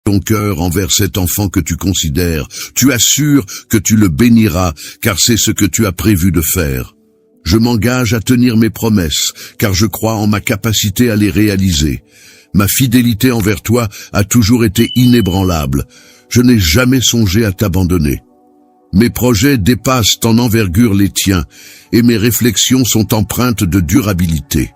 ton cœur envers cet enfant que tu considères. Tu assures que tu le béniras, car c'est ce que tu as prévu de faire. Je m'engage à tenir mes promesses, car je crois en ma capacité à les réaliser. Ma fidélité envers toi a toujours été inébranlable. Je n'ai jamais songé à t'abandonner. Mes projets dépassent en envergure les tiens, et mes réflexions sont empreintes de durabilité.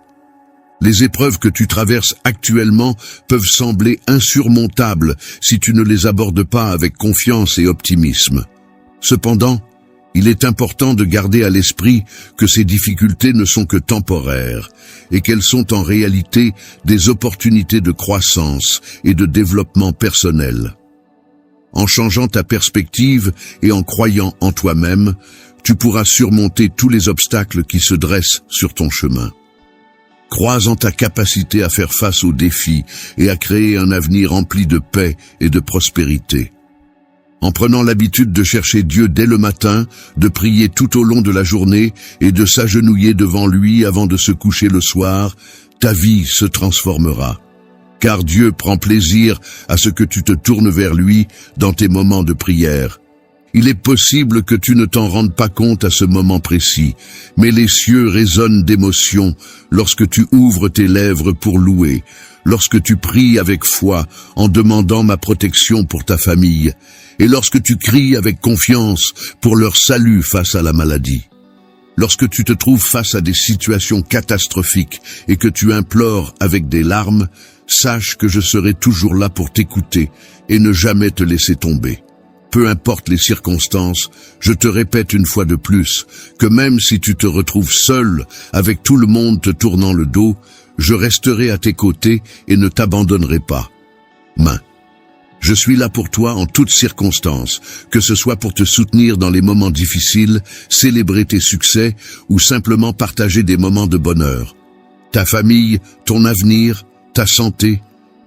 Les épreuves que tu traverses actuellement peuvent sembler insurmontables si tu ne les abordes pas avec confiance et optimisme. Cependant, il est important de garder à l'esprit que ces difficultés ne sont que temporaires et qu'elles sont en réalité des opportunités de croissance et de développement personnel. En changeant ta perspective et en croyant en toi-même, tu pourras surmonter tous les obstacles qui se dressent sur ton chemin. Crois en ta capacité à faire face aux défis et à créer un avenir rempli de paix et de prospérité. En prenant l'habitude de chercher Dieu dès le matin, de prier tout au long de la journée et de s'agenouiller devant lui avant de se coucher le soir, ta vie se transformera. Car Dieu prend plaisir à ce que tu te tournes vers lui dans tes moments de prière. Il est possible que tu ne t'en rendes pas compte à ce moment précis, mais les cieux résonnent d'émotion lorsque tu ouvres tes lèvres pour louer, lorsque tu pries avec foi en demandant ma protection pour ta famille, et lorsque tu cries avec confiance pour leur salut face à la maladie. Lorsque tu te trouves face à des situations catastrophiques et que tu implores avec des larmes, sache que je serai toujours là pour t'écouter et ne jamais te laisser tomber. Peu importe les circonstances, je te répète une fois de plus que même si tu te retrouves seul, avec tout le monde te tournant le dos, je resterai à tes côtés et ne t'abandonnerai pas. Je suis là pour toi en toutes circonstances, que ce soit pour te soutenir dans les moments difficiles, célébrer tes succès ou simplement partager des moments de bonheur. Ta famille, ton avenir, ta santé,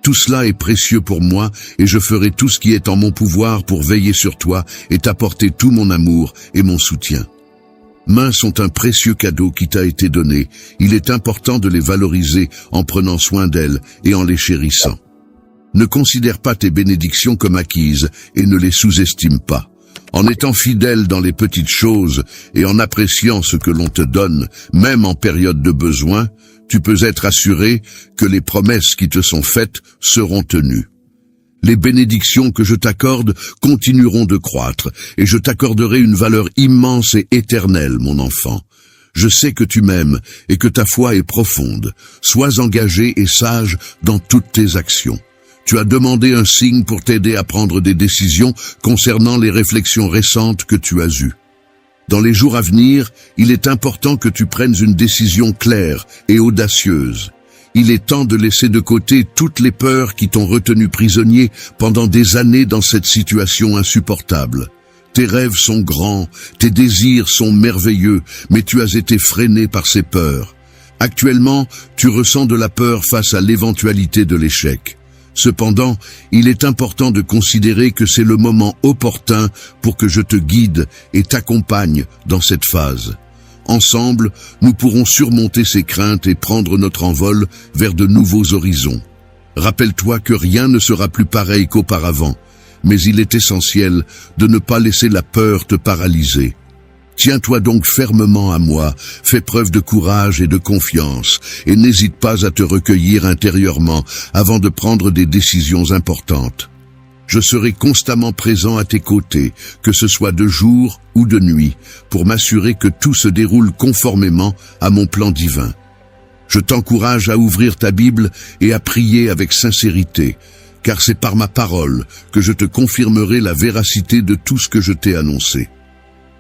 tout cela est précieux pour moi et je ferai tout ce qui est en mon pouvoir pour veiller sur toi et t'apporter tout mon amour et mon soutien. Mains sont un précieux cadeau qui t'a été donné. Il est important de les valoriser en prenant soin d'elles et en les chérissant. Ne considère pas tes bénédictions comme acquises et ne les sous-estime pas. En étant fidèle dans les petites choses et en appréciant ce que l'on te donne, même en période de besoin, tu peux être assuré que les promesses qui te sont faites seront tenues. Les bénédictions que je t'accorde continueront de croître et je t'accorderai une valeur immense et éternelle, mon enfant. Je sais que tu m'aimes et que ta foi est profonde. Sois engagé et sage dans toutes tes actions. Tu as demandé un signe pour t'aider à prendre des décisions concernant les réflexions récentes que tu as eues. Dans les jours à venir, il est important que tu prennes une décision claire et audacieuse. Il est temps de laisser de côté toutes les peurs qui t'ont retenu prisonnier pendant des années dans cette situation insupportable. Tes rêves sont grands, tes désirs sont merveilleux, mais tu as été freiné par ces peurs. Actuellement, tu ressens de la peur face à l'éventualité de l'échec. Cependant, il est important de considérer que c'est le moment opportun pour que je te guide et t'accompagne dans cette phase. Ensemble, nous pourrons surmonter ces craintes et prendre notre envol vers de nouveaux horizons. Rappelle-toi que rien ne sera plus pareil qu'auparavant, mais il est essentiel de ne pas laisser la peur te paralyser. Tiens-toi donc fermement à moi, fais preuve de courage et de confiance, et n'hésite pas à te recueillir intérieurement avant de prendre des décisions importantes. Je serai constamment présent à tes côtés, que ce soit de jour ou de nuit, pour m'assurer que tout se déroule conformément à mon plan divin. Je t'encourage à ouvrir ta Bible et à prier avec sincérité, car c'est par ma parole que je te confirmerai la véracité de tout ce que je t'ai annoncé.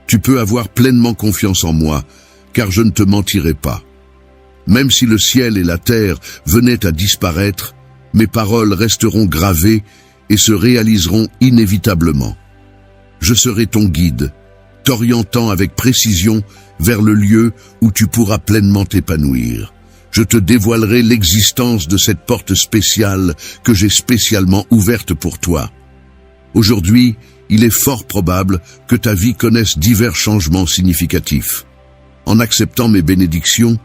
Tu peux avoir pleinement confiance en moi, car je ne te mentirai pas. Même si le ciel et la terre venaient à disparaître, mes paroles resteront gravées et se réaliseront inévitablement. Je serai ton guide, t'orientant avec précision vers le lieu où tu pourras pleinement t'épanouir. Je te dévoilerai l'existence de cette porte spéciale que j'ai spécialement ouverte pour toi. Aujourd'hui, il est fort probable que ta vie connaisse divers changements significatifs. En acceptant mes bénédictions,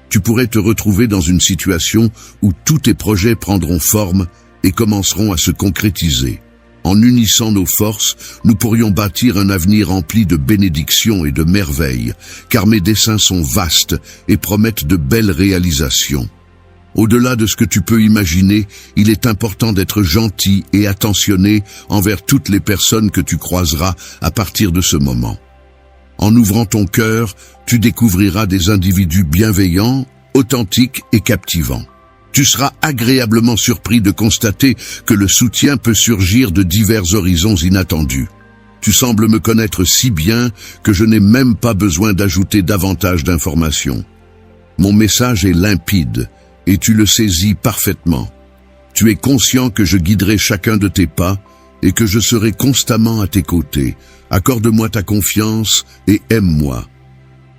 tu pourrais te retrouver dans une situation où tous tes projets prendront forme et commenceront à se concrétiser. En unissant nos forces, nous pourrions bâtir un avenir rempli de bénédictions et de merveilles, car mes desseins sont vastes et promettent de belles réalisations. Au-delà de ce que tu peux imaginer, il est important d'être gentil et attentionné envers toutes les personnes que tu croiseras à partir de ce moment. En ouvrant ton cœur, tu découvriras des individus bienveillants, authentiques et captivants. Tu seras agréablement surpris de constater que le soutien peut surgir de divers horizons inattendus. Tu sembles me connaître si bien que je n'ai même pas besoin d'ajouter davantage d'informations. Mon message est limpide et tu le saisis parfaitement. Tu es conscient que je guiderai chacun de tes pas et que je serai constamment à tes côtés. Accorde-moi ta confiance et aime-moi.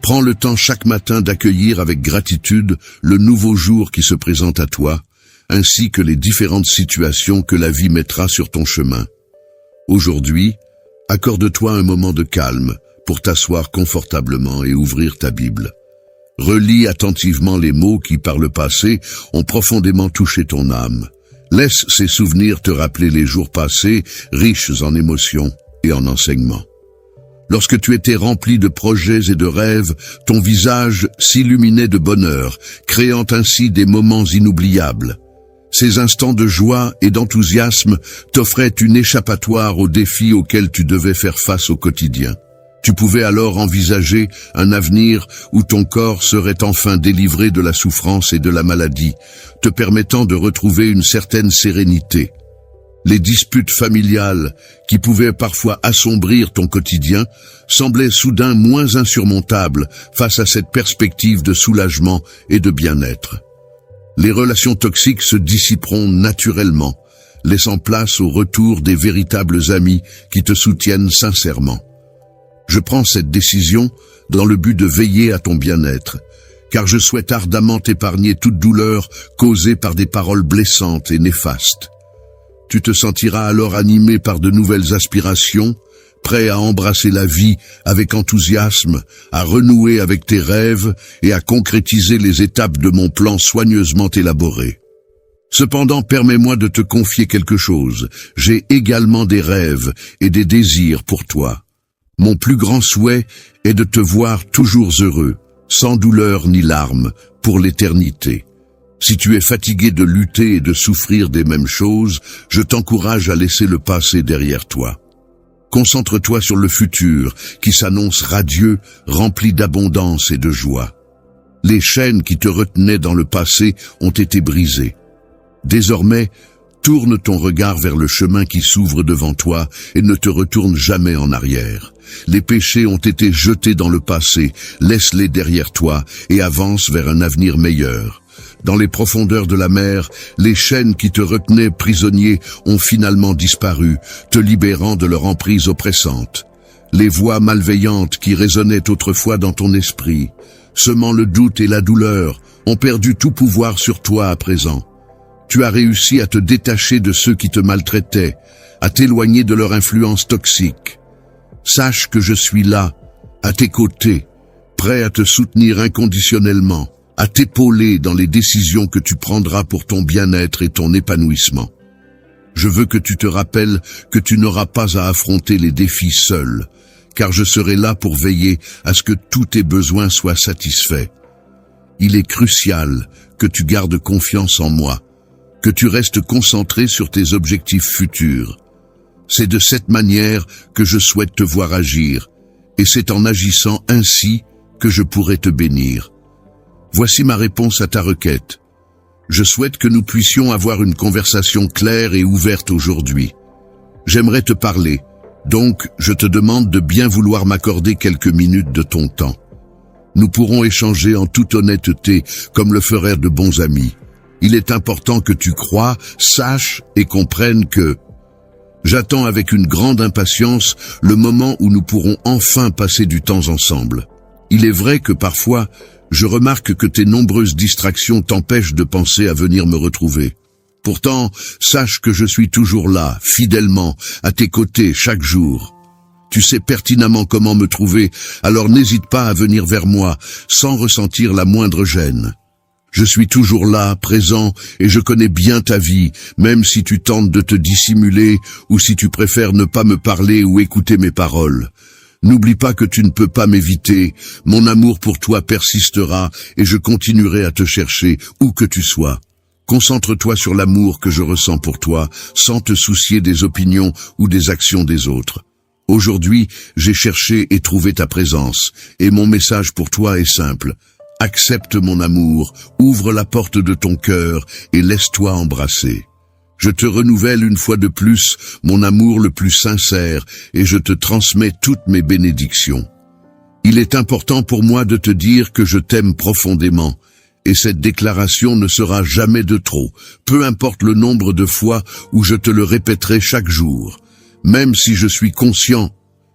Prends le temps chaque matin d'accueillir avec gratitude le nouveau jour qui se présente à toi, ainsi que les différentes situations que la vie mettra sur ton chemin. Aujourd'hui, accorde-toi un moment de calme pour t'asseoir confortablement et ouvrir ta Bible. Relis attentivement les mots qui, par le passé, ont profondément touché ton âme. Laisse ces souvenirs te rappeler les jours passés, riches en émotions et en enseignements. Lorsque tu étais rempli de projets et de rêves, ton visage s'illuminait de bonheur, créant ainsi des moments inoubliables. Ces instants de joie et d'enthousiasme t'offraient une échappatoire aux défis auxquels tu devais faire face au quotidien. Tu pouvais alors envisager un avenir où ton corps serait enfin délivré de la souffrance et de la maladie, te permettant de retrouver une certaine sérénité. Les disputes familiales, qui pouvaient parfois assombrir ton quotidien, semblaient soudain moins insurmontables face à cette perspective de soulagement et de bien-être. Les relations toxiques se dissiperont naturellement, laissant place au retour des véritables amis qui te soutiennent sincèrement. Je prends cette décision dans le but de veiller à ton bien-être, car je souhaite ardemment épargner toute douleur causée par des paroles blessantes et néfastes. Tu te sentiras alors animé par de nouvelles aspirations, prêt à embrasser la vie avec enthousiasme, à renouer avec tes rêves et à concrétiser les étapes de mon plan soigneusement élaboré. Cependant, permets-moi de te confier quelque chose. J'ai également des rêves et des désirs pour toi. Mon plus grand souhait est de te voir toujours heureux, sans douleur ni larmes, pour l'éternité. Si tu es fatigué de lutter et de souffrir des mêmes choses, je t'encourage à laisser le passé derrière toi. Concentre-toi sur le futur, qui s'annonce radieux, rempli d'abondance et de joie. Les chaînes qui te retenaient dans le passé ont été brisées. Désormais, tourne ton regard vers le chemin qui s'ouvre devant toi et ne te retourne jamais en arrière. Les péchés ont été jetés dans le passé, laisse-les derrière toi et avance vers un avenir meilleur. Dans les profondeurs de la mer, les chaînes qui te retenaient prisonnier ont finalement disparu, te libérant de leur emprise oppressante. Les voix malveillantes qui résonnaient autrefois dans ton esprit, semant le doute et la douleur, ont perdu tout pouvoir sur toi à présent. Tu as réussi à te détacher de ceux qui te maltraitaient, à t'éloigner de leur influence toxique. Sache que je suis là, à tes côtés, prêt à te soutenir inconditionnellement, à t'épauler dans les décisions que tu prendras pour ton bien-être et ton épanouissement. Je veux que tu te rappelles que tu n'auras pas à affronter les défis seul, car je serai là pour veiller à ce que tous tes besoins soient satisfaits. Il est crucial que tu gardes confiance en moi, que tu restes concentré sur tes objectifs futurs. C'est de cette manière que je souhaite te voir agir, et c'est en agissant ainsi que je pourrai te bénir. Voici ma réponse à ta requête. Je souhaite que nous puissions avoir une conversation claire et ouverte aujourd'hui. J'aimerais te parler, donc je te demande de bien vouloir m'accorder quelques minutes de ton temps. Nous pourrons échanger en toute honnêteté, comme le feraient de bons amis. Il est important que tu crois, saches et comprennes que j'attends avec une grande impatience le moment où nous pourrons enfin passer du temps ensemble. Il est vrai que parfois, je remarque que tes nombreuses distractions t'empêchent de penser à venir me retrouver. Pourtant, sache que je suis toujours là, fidèlement, à tes côtés chaque jour. Tu sais pertinemment comment me trouver, alors n'hésite pas à venir vers moi, sans ressentir la moindre gêne. Je suis toujours là, présent, et je connais bien ta vie, même si tu tentes de te dissimuler ou si tu préfères ne pas me parler ou écouter mes paroles. N'oublie pas que tu ne peux pas m'éviter, mon amour pour toi persistera et je continuerai à te chercher où que tu sois. Concentre-toi sur l'amour que je ressens pour toi, sans te soucier des opinions ou des actions des autres. Aujourd'hui, j'ai cherché et trouvé ta présence, et mon message pour toi est simple. Accepte mon amour, ouvre la porte de ton cœur et laisse-toi embrasser. Je te renouvelle une fois de plus mon amour le plus sincère et je te transmets toutes mes bénédictions. Il est important pour moi de te dire que je t'aime profondément. Et cette déclaration ne sera jamais de trop, peu importe le nombre de fois où je te le répéterai chaque jour. Même si je suis conscient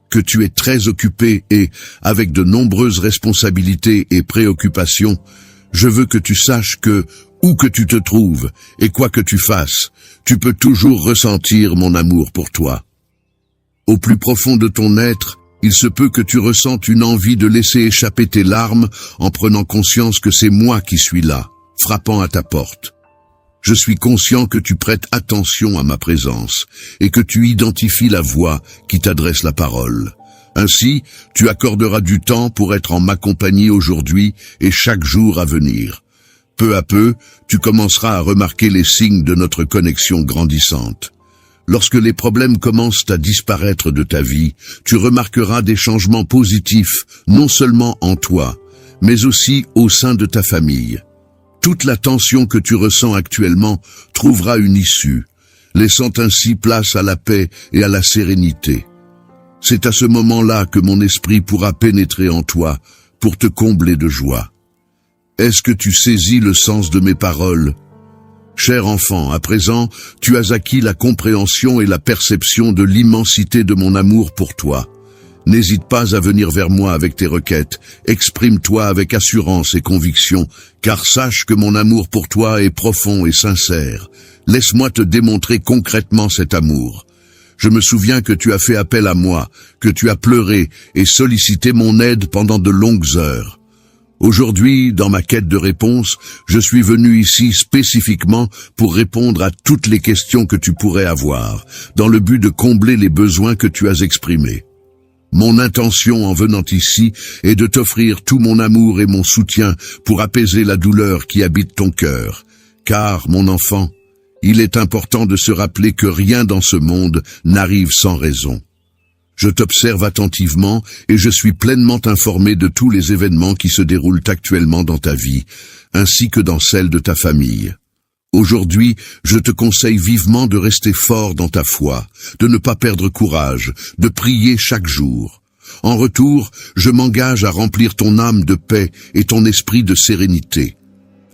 que tu es très occupé et avec de nombreuses responsabilités et préoccupations, je veux que tu saches que, où que tu te trouves et quoi que tu fasses, tu peux toujours ressentir mon amour pour toi. Au plus profond de ton être, il se peut que tu ressentes une envie de laisser échapper tes larmes en prenant conscience que c'est moi qui suis là, frappant à ta porte. Je suis conscient que tu prêtes attention à ma présence et que tu identifies la voix qui t'adresse la parole. Ainsi, tu accorderas du temps pour être en ma compagnie aujourd'hui et chaque jour à venir. Peu à peu, tu commenceras à remarquer les signes de notre connexion grandissante. Lorsque les problèmes commencent à disparaître de ta vie, tu remarqueras des changements positifs, non seulement en toi, mais aussi au sein de ta famille. Toute la tension que tu ressens actuellement trouvera une issue, laissant ainsi place à la paix et à la sérénité. C'est à ce moment-là que mon esprit pourra pénétrer en toi pour te combler de joie. Est-ce que tu saisis le sens de mes paroles ? Cher enfant, à présent, tu as acquis la compréhension et la perception de l'immensité de mon amour pour toi. N'hésite pas à venir vers moi avec tes requêtes, exprime-toi avec assurance et conviction, car sache que mon amour pour toi est profond et sincère. Laisse-moi te démontrer concrètement cet amour. Je me souviens que tu as fait appel à moi, que tu as pleuré et sollicité mon aide pendant de longues heures. Aujourd'hui, dans ma quête de réponse, je suis venu ici spécifiquement pour répondre à toutes les questions que tu pourrais avoir, dans le but de combler les besoins que tu as exprimés. Mon intention en venant ici est de t'offrir tout mon amour et mon soutien pour apaiser la douleur qui habite ton cœur. Car, mon enfant, il est important de se rappeler que rien dans ce monde n'arrive sans raison. Je t'observe attentivement et je suis pleinement informé de tous les événements qui se déroulent actuellement dans ta vie, ainsi que dans celle de ta famille. Aujourd'hui, je te conseille vivement de rester fort dans ta foi, de ne pas perdre courage, de prier chaque jour. En retour, je m'engage à remplir ton âme de paix et ton esprit de sérénité.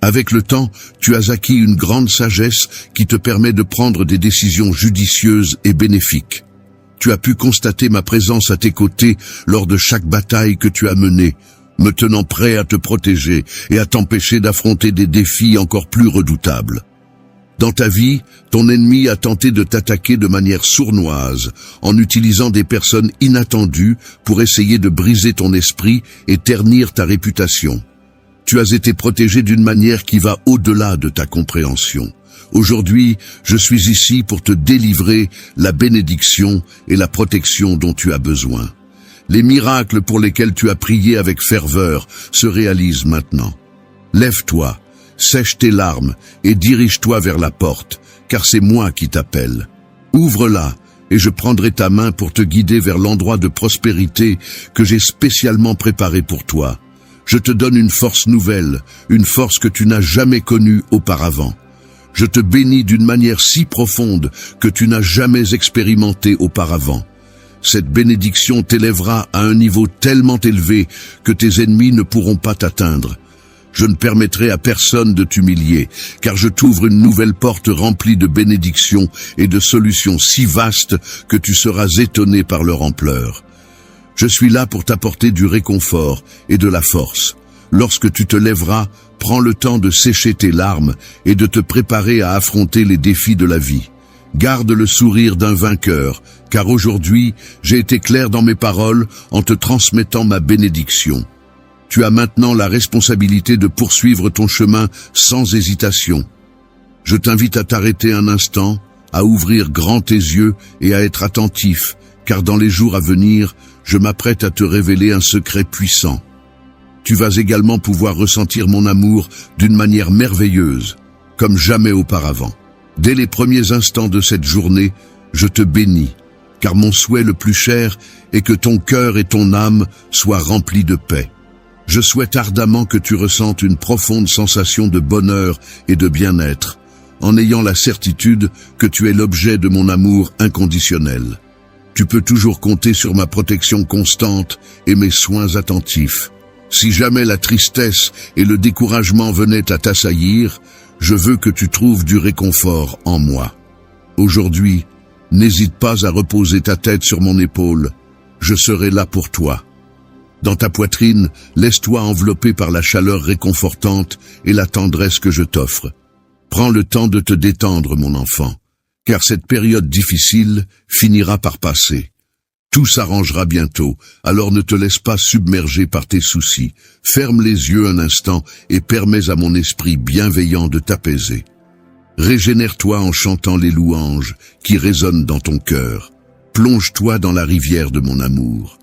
Avec le temps, tu as acquis une grande sagesse qui te permet de prendre des décisions judicieuses et bénéfiques. Tu as pu constater ma présence à tes côtés lors de chaque bataille que tu as menée, me tenant prêt à te protéger et à t'empêcher d'affronter des défis encore plus redoutables. Dans ta vie, ton ennemi a tenté de t'attaquer de manière sournoise, en utilisant des personnes inattendues pour essayer de briser ton esprit et ternir ta réputation. Tu as été protégé d'une manière qui va au-delà de ta compréhension. Aujourd'hui, je suis ici pour te délivrer la bénédiction et la protection dont tu as besoin. Les miracles pour lesquels tu as prié avec ferveur se réalisent maintenant. Lève-toi, sèche tes larmes et dirige-toi vers la porte, car c'est moi qui t'appelle. Ouvre-la et je prendrai ta main pour te guider vers l'endroit de prospérité que j'ai spécialement préparé pour toi. Je te donne une force nouvelle, une force que tu n'as jamais connue auparavant. Je te bénis d'une manière si profonde que tu n'as jamais expérimenté auparavant. Cette bénédiction t'élèvera à un niveau tellement élevé que tes ennemis ne pourront pas t'atteindre. Je ne permettrai à personne de t'humilier, car je t'ouvre une nouvelle porte remplie de bénédictions et de solutions si vastes que tu seras étonné par leur ampleur. Je suis là pour t'apporter du réconfort et de la force. Lorsque tu te lèveras, prends le temps de sécher tes larmes et de te préparer à affronter les défis de la vie. Garde le sourire d'un vainqueur, car aujourd'hui, j'ai été clair dans mes paroles en te transmettant ma bénédiction. Tu as maintenant la responsabilité de poursuivre ton chemin sans hésitation. Je t'invite à t'arrêter un instant, à ouvrir grand tes yeux et à être attentif, car dans les jours à venir, je m'apprête à te révéler un secret puissant. Tu vas également pouvoir ressentir mon amour d'une manière merveilleuse, comme jamais auparavant. Dès les premiers instants de cette journée, je te bénis, car mon souhait le plus cher est que ton cœur et ton âme soient remplis de paix. Je souhaite ardemment que tu ressentes une profonde sensation de bonheur et de bien-être, en ayant la certitude que tu es l'objet de mon amour inconditionnel. Tu peux toujours compter sur ma protection constante et mes soins attentifs. Si jamais la tristesse et le découragement venaient à t'assaillir, je veux que tu trouves du réconfort en moi. Aujourd'hui, n'hésite pas à reposer ta tête sur mon épaule. Je serai là pour toi. Dans ta poitrine, laisse-toi envelopper par la chaleur réconfortante et la tendresse que je t'offre. Prends le temps de te détendre, mon enfant, car cette période difficile finira par passer. Tout s'arrangera bientôt, alors ne te laisse pas submerger par tes soucis. Ferme les yeux un instant et permets à mon esprit bienveillant de t'apaiser. Régénère-toi en chantant les louanges qui résonnent dans ton cœur. Plonge-toi dans la rivière de mon amour.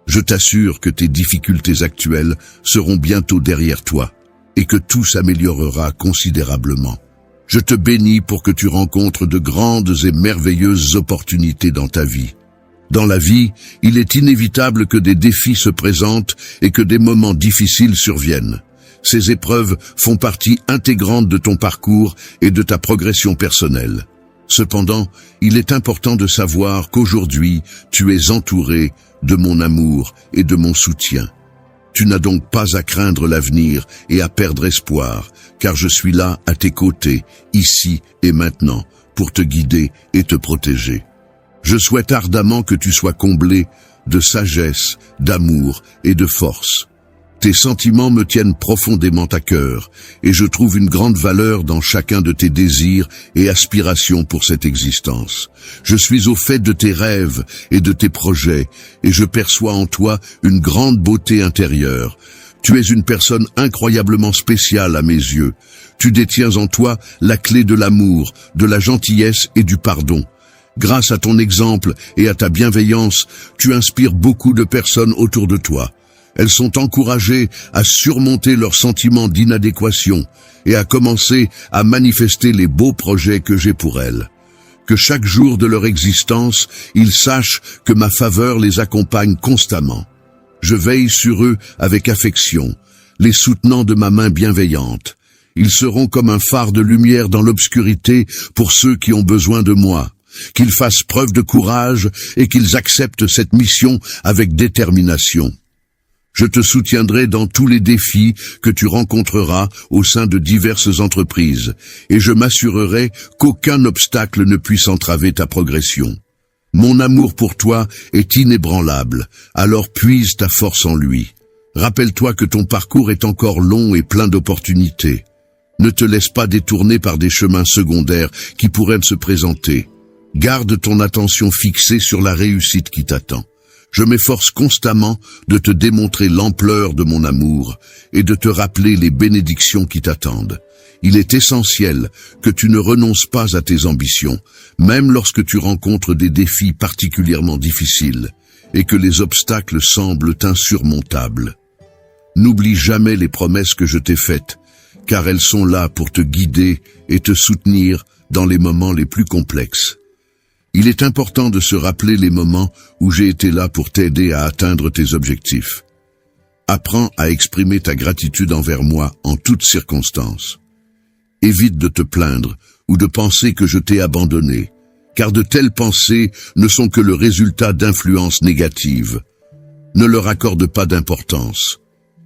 Je t'assure que tes difficultés actuelles seront bientôt derrière toi et que tout s'améliorera considérablement. Je te bénis pour que tu rencontres de grandes et merveilleuses opportunités dans ta vie. Dans la vie, il est inévitable que des défis se présentent et que des moments difficiles surviennent. Ces épreuves font partie intégrante de ton parcours et de ta progression personnelle. Cependant, il est important de savoir qu'aujourd'hui, tu es entouré de mon amour et de mon soutien. Tu n'as donc pas à craindre l'avenir et à perdre espoir, car je suis là à tes côtés, ici et maintenant, pour te guider et te protéger. Je souhaite ardemment que tu sois comblé de sagesse, d'amour et de force. Tes sentiments me tiennent profondément à cœur, et je trouve une grande valeur dans chacun de tes désirs et aspirations pour cette existence. Je suis au fait de tes rêves et de tes projets, et je perçois en toi une grande beauté intérieure. Tu es une personne incroyablement spéciale à mes yeux. Tu détiens en toi la clé de l'amour, de la gentillesse et du pardon. Grâce à ton exemple et à ta bienveillance, tu inspires beaucoup de personnes autour de toi. Elles sont encouragées à surmonter leurs sentiments d'inadéquation et à commencer à manifester les beaux projets que j'ai pour elles. Que chaque jour de leur existence, ils sachent que ma faveur les accompagne constamment. Je veille sur eux avec affection, les soutenant de ma main bienveillante. Ils seront comme un phare de lumière dans l'obscurité pour ceux qui ont besoin de moi. Qu'ils fassent preuve de courage et qu'ils acceptent cette mission avec détermination. Je te soutiendrai dans tous les défis que tu rencontreras au sein de diverses entreprises, et je m'assurerai qu'aucun obstacle ne puisse entraver ta progression. Mon amour pour toi est inébranlable, alors puise ta force en lui. Rappelle-toi que ton parcours est encore long et plein d'opportunités. Ne te laisse pas détourner par des chemins secondaires qui pourraient se présenter. Garde ton attention fixée sur la réussite qui t'attend. Je m'efforce constamment de te démontrer l'ampleur de mon amour et de te rappeler les bénédictions qui t'attendent. Il est essentiel que tu ne renonces pas à tes ambitions, même lorsque tu rencontres des défis particulièrement difficiles et que les obstacles semblent insurmontables. N'oublie jamais les promesses que je t'ai faites, car elles sont là pour te guider et te soutenir dans les moments les plus complexes. Il est important de se rappeler les moments où j'ai été là pour t'aider à atteindre tes objectifs. Apprends à exprimer ta gratitude envers moi en toutes circonstances. Évite de te plaindre ou de penser que je t'ai abandonné, car de telles pensées ne sont que le résultat d'influences négatives. Ne leur accorde pas d'importance.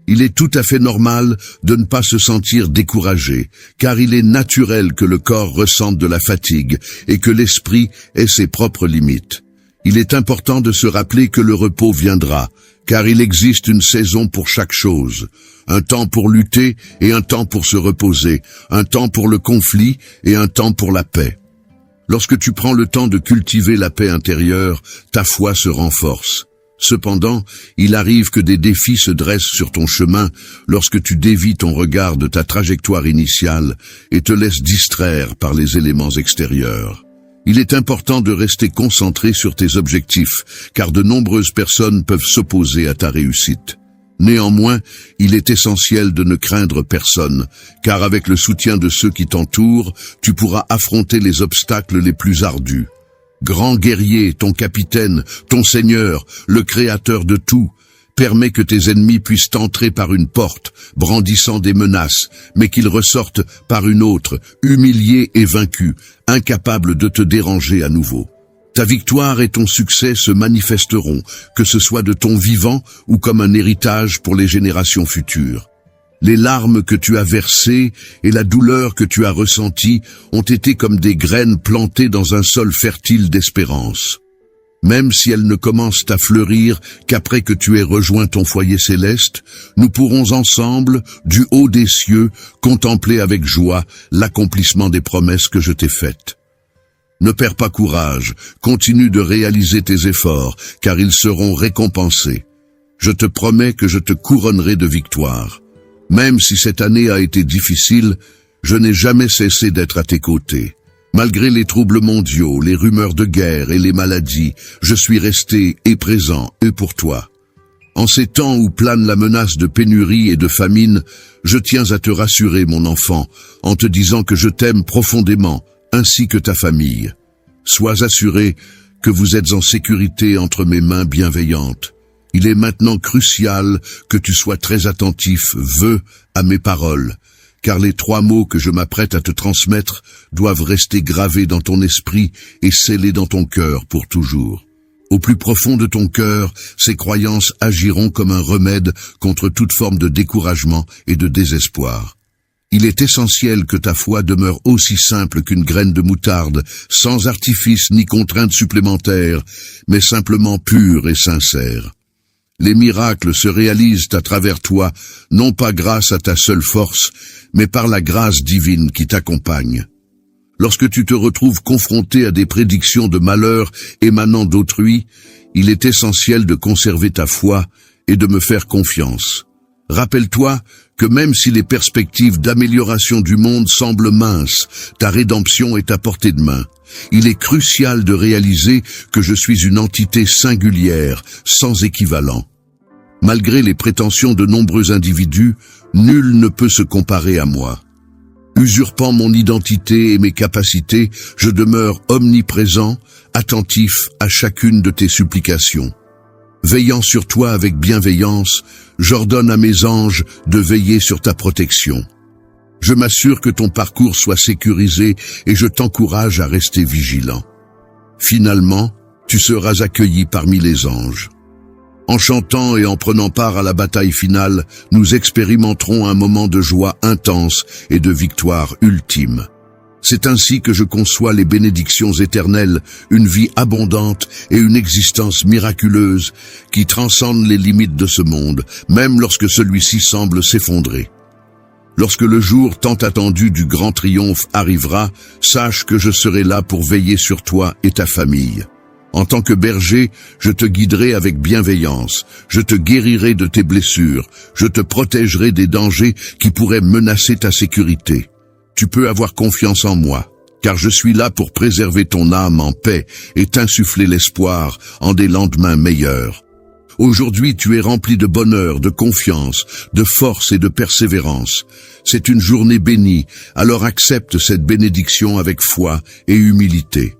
Il est tout à fait normal de ne pas se sentir découragé, car il est naturel que le corps ressente de la fatigue et que l'esprit ait ses propres limites. Il est important de se rappeler que le repos viendra, car il existe une saison pour chaque chose. Un temps pour lutter et un temps pour se reposer, un temps pour le conflit et un temps pour la paix. Lorsque tu prends le temps de cultiver la paix intérieure, ta foi se renforce. Cependant, il arrive que des défis se dressent sur ton chemin lorsque tu dévies ton regard de ta trajectoire initiale et te laisses distraire par les éléments extérieurs. Il est important de rester concentré sur tes objectifs, car de nombreuses personnes peuvent s'opposer à ta réussite. Néanmoins, il est essentiel de ne craindre personne, car avec le soutien de ceux qui t'entourent, tu pourras affronter les obstacles les plus ardus. Grand guerrier, ton capitaine, ton seigneur, le créateur de tout, permets que tes ennemis puissent entrer par une porte, brandissant des menaces, mais qu'ils ressortent par une autre, humiliés et vaincus, incapables de te déranger à nouveau. Ta victoire et ton succès se manifesteront, que ce soit de ton vivant ou comme un héritage pour les générations futures. Les larmes que tu as versées et la douleur que tu as ressentie ont été comme des graines plantées dans un sol fertile d'espérance. Même si elles ne commencent à fleurir qu'après que tu aies rejoint ton foyer céleste, nous pourrons ensemble, du haut des cieux, contempler avec joie l'accomplissement des promesses que je t'ai faites. Ne perds pas courage, continue de réaliser tes efforts, car ils seront récompensés. Je te promets que je te couronnerai de victoire. Même si cette année a été difficile, je n'ai jamais cessé d'être à tes côtés. Malgré les troubles mondiaux, les rumeurs de guerre et les maladies, je suis resté et présent et pour toi. En ces temps où plane la menace de pénurie et de famine, je tiens à te rassurer, mon enfant, en te disant que je t'aime profondément, ainsi que ta famille. Sois assuré que vous êtes en sécurité entre mes mains bienveillantes. Il est maintenant crucial que tu sois très attentif, à mes paroles, car les 3 mots que je m'apprête à te transmettre doivent rester gravés dans ton esprit et scellés dans ton cœur pour toujours. Au plus profond de ton cœur, ces croyances agiront comme un remède contre toute forme de découragement et de désespoir. Il est essentiel que ta foi demeure aussi simple qu'une graine de moutarde, sans artifice ni contrainte supplémentaire, mais simplement pure et sincère. Les miracles se réalisent à travers toi, non pas grâce à ta seule force, mais par la grâce divine qui t'accompagne. Lorsque tu te retrouves confronté à des prédictions de malheur émanant d'autrui, il est essentiel de conserver ta foi et de me faire confiance. Rappelle-toi que même si les perspectives d'amélioration du monde semblent minces, ta rédemption est à portée de main. Il est crucial de réaliser que je suis une entité singulière, sans équivalent. Malgré les prétentions de nombreux individus, nul ne peut se comparer à moi. Usurpant mon identité et mes capacités, je demeure omniprésent, attentif à chacune de tes supplications. Veillant sur toi avec bienveillance, j'ordonne à mes anges de veiller sur ta protection. Je m'assure que ton parcours soit sécurisé et je t'encourage à rester vigilant. Finalement, tu seras accueilli parmi les anges. En chantant et en prenant part à la bataille finale, nous expérimenterons un moment de joie intense et de victoire ultime. C'est ainsi que je conçois les bénédictions éternelles, une vie abondante et une existence miraculeuse qui transcendent les limites de ce monde, même lorsque celui-ci semble s'effondrer. Lorsque le jour tant attendu du grand triomphe arrivera, sache que je serai là pour veiller sur toi et ta famille. En tant que berger, je te guiderai avec bienveillance, je te guérirai de tes blessures, je te protégerai des dangers qui pourraient menacer ta sécurité. Tu peux avoir confiance en moi, car je suis là pour préserver ton âme en paix et t'insuffler l'espoir en des lendemains meilleurs. Aujourd'hui, tu es rempli de bonheur, de confiance, de force et de persévérance. C'est une journée bénie, alors accepte cette bénédiction avec foi et humilité.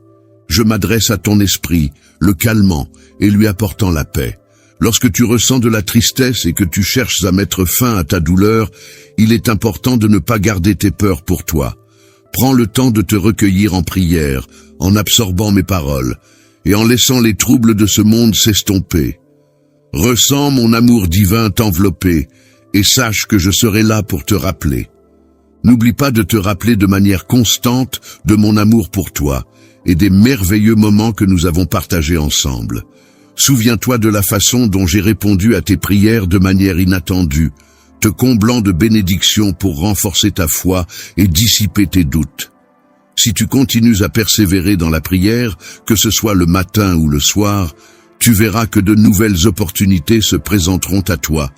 Je m'adresse à ton esprit, le calmant et lui apportant la paix. Lorsque tu ressens de la tristesse et que tu cherches à mettre fin à ta douleur, il est important de ne pas garder tes peurs pour toi. Prends le temps de te recueillir en prière, en absorbant mes paroles, et en laissant les troubles de ce monde s'estomper. Ressens mon amour divin t'envelopper, et sache que je serai là pour te rappeler. N'oublie pas de te rappeler de manière constante de mon amour pour toi, et des merveilleux moments que nous avons partagés ensemble. Souviens-toi de la façon dont j'ai répondu à tes prières de manière inattendue, te comblant de bénédictions pour renforcer ta foi et dissiper tes doutes. Si tu continues à persévérer dans la prière, que ce soit le matin ou le soir, Tu verras que de nouvelles opportunités se présenteront à toi,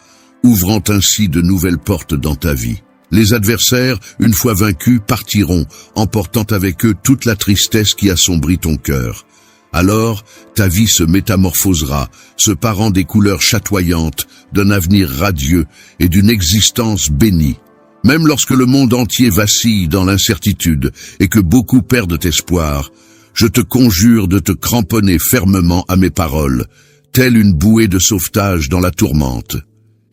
ouvrant ainsi de nouvelles portes dans ta vie. Les adversaires, une fois vaincus, partiront, emportant avec eux toute la tristesse qui assombrit ton cœur. Alors, ta vie se métamorphosera, se parant des couleurs chatoyantes, d'un avenir radieux et d'une existence bénie. Même lorsque le monde entier vacille dans l'incertitude et que beaucoup perdent espoir, je te conjure de te cramponner fermement à mes paroles, telle une bouée de sauvetage dans la tourmente.